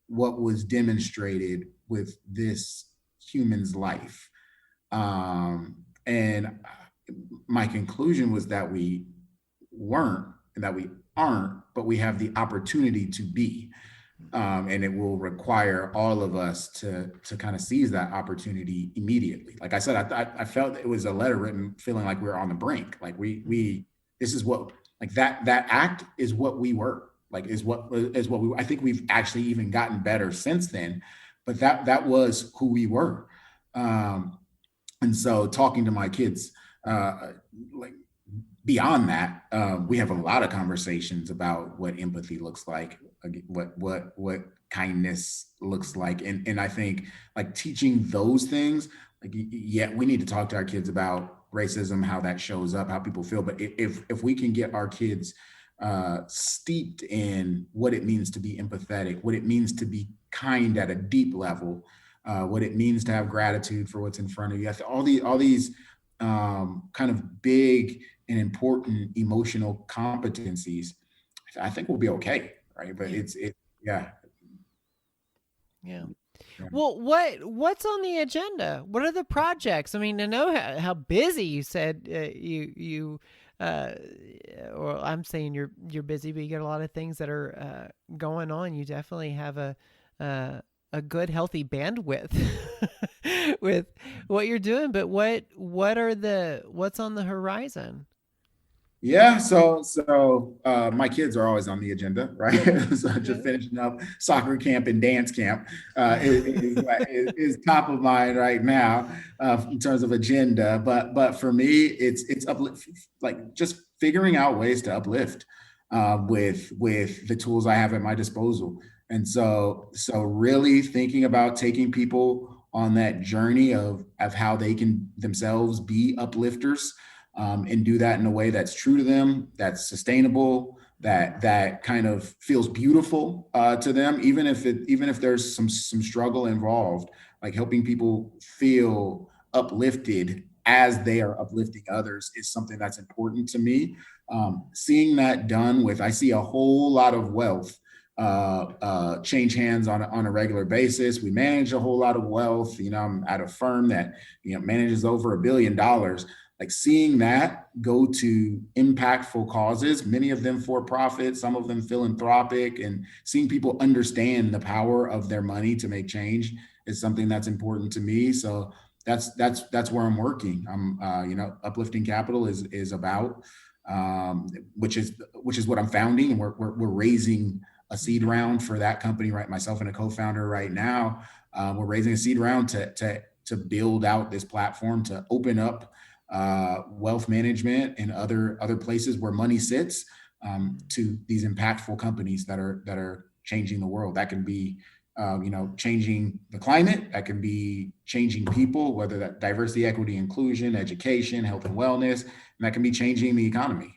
what was demonstrated with this human's life? And my conclusion was that we weren't, and that we aren't, but we have the opportunity to be. And it will require all of us to kind of seize that opportunity immediately. Like I said, I felt it was a letter written feeling like we were on the brink. Like we this is what, like that act is what we were, like is what we, I think we've actually even gotten better since then, but that was who we were. Um, and so talking to my kids, like beyond that, we have a lot of conversations about what empathy looks like, what kindness looks like, and I think like teaching those things, like yeah, we need to talk to our kids about racism, how that shows up, how people feel. But if we can get our kids steeped in what it means to be empathetic, what it means to be kind at a deep level, what it means to have gratitude for what's in front of you, all these kind of big and important emotional competencies, I think we'll be okay, right? But
Yeah,
yeah,
yeah.
yeah,
Well, what's on the agenda? What are the projects? I mean, I know how busy you said you uh, or I'm saying you're busy, but you got a lot of things that are going on. You definitely have uh, a good healthy bandwidth with what you're doing. But what's on the horizon?
yeah. So my kids are always on the agenda, right? So just
Yeah.
finishing up soccer camp and dance camp is top of mind right now in terms of agenda. But for me, it's uplift, like just figuring out ways to uplift with the tools I have at my disposal. And so really thinking about taking people on that journey of how they can themselves be uplifters, and do that in a way that's true to them, that's sustainable, that kind of feels beautiful to them, even if there's some struggle involved, like helping people feel uplifted as they are uplifting others is something that's important to me. Seeing that done with, I see a whole lot of wealth change hands on a regular basis. We manage a whole lot of wealth. I'm at a firm that manages over $1 billion. Like seeing that go to impactful causes, many of them for profit, some of them philanthropic, and seeing people understand the power of their money to make change is something that's important to me. So that's where I'm working. I'm uplifting capital is about, which is what I'm founding, and we're raising a seed round for that company, right? Myself and a co-founder right now, we're raising a seed round to build out this platform, to open up wealth management and other places where money sits, to these impactful companies that are changing the world. That can be changing the climate, that can be changing people, whether that diversity, equity, inclusion, education, health and wellness, and that can be changing the economy,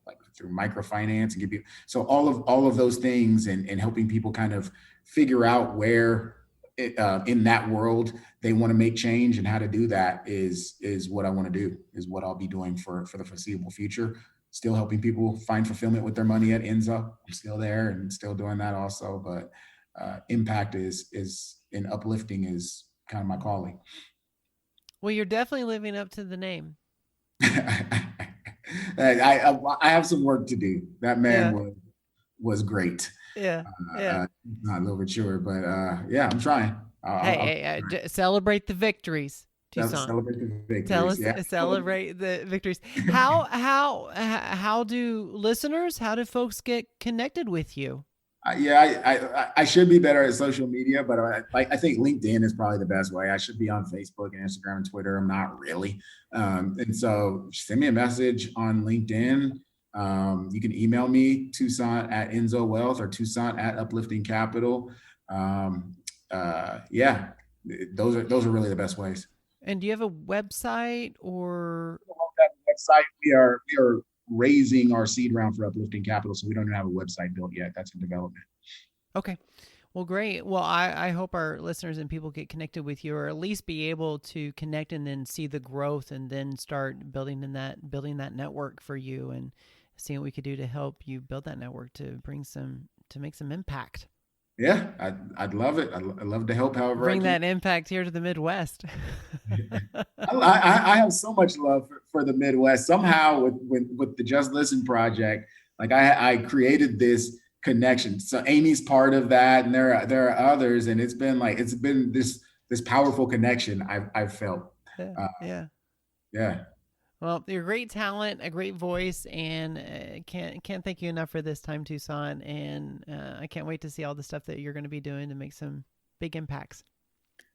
like through microfinance and give you, so all of those things, and helping people kind of figure out where in that world they want to make change and how to do that is what I want to do, is what I'll be doing for the foreseeable future. Still helping people find fulfillment with their money at Enso. I'm still there and still doing that also, but impact is in uplifting is kind of my calling.
Well, you're definitely living up to the name.
I have some work to do. That
Yeah.
man was great.
Yeah. Yeah.
Not a little bit sure, but yeah, I'm trying.
Hey, celebrate the victories,
I'll
Toussaint.
celebrate the
Tell
victories.
us,
Yeah.
celebrate the victories. How do listeners? How do folks get connected with you?
I should be better at social media, but I think LinkedIn is probably the best way. I should be on Facebook and Instagram and Twitter. I'm not really. And so send me a message on LinkedIn. You can email me, Toussaint at Enso Wealth or Toussaint at Uplifting Capital. Yeah, those are really the best ways.
And do you have a website or?
Website. We are raising our seed round for Uplifting Capital, so we don't even have a website built yet. That's in development.
Okay. Well, great. Well, I hope our listeners and people get connected with you, or at least be able to connect and then see the growth, and then start building that network for you, and seeing what we could do to help you build that network to make some impact.
Yeah, I'd love it. I'd love to help however
Bring
I can.
that impact here to the Midwest.
I have so much love for the Midwest. Somehow with the Just Listen project, like I created this connection. So Amy's part of that, and there are others, and it's been this powerful connection I've felt.
Yeah. Yeah.
Yeah.
Well, you're a great talent, a great voice, and can't thank you enough for this time, Toussaint. And I can't wait to see all the stuff that you're going to be doing to make some big impacts.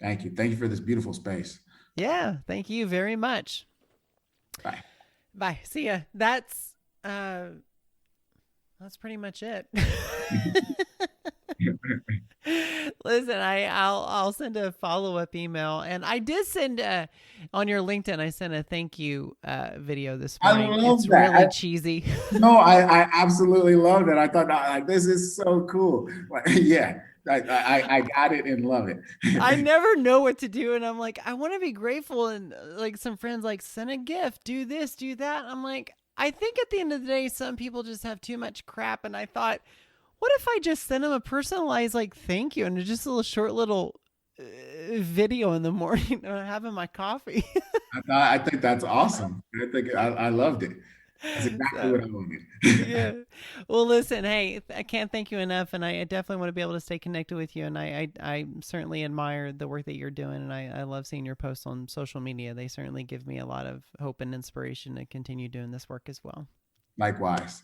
Thank you. Thank you for this beautiful space.
Yeah, thank you very much.
Bye.
Bye. See ya. That's pretty much it. Listen, I'll send a follow-up email, and I did send on your LinkedIn. I sent a thank you video this morning.
I love
it's
that.
really cheesy.
No, I absolutely loved it. I thought, like, this is so cool. Like, yeah, I got it and love it.
I never know what to do, and I'm like, I want to be grateful, and like some friends like, send a gift, do this, do that. I'm like, I think at the end of the day, some people just have too much crap, and I thought, what if I just send them a personalized like thank you, and just a little short little video in the morning when I'm having my coffee.
I think that's awesome. I loved it. That's exactly what I wanted.
Yeah. Well, listen, hey, I can't thank you enough, and I definitely want to be able to stay connected with you, and I certainly admire the work that you're doing, and I love seeing your posts on social media. They certainly give me a lot of hope and inspiration to continue doing this work as well.
Likewise.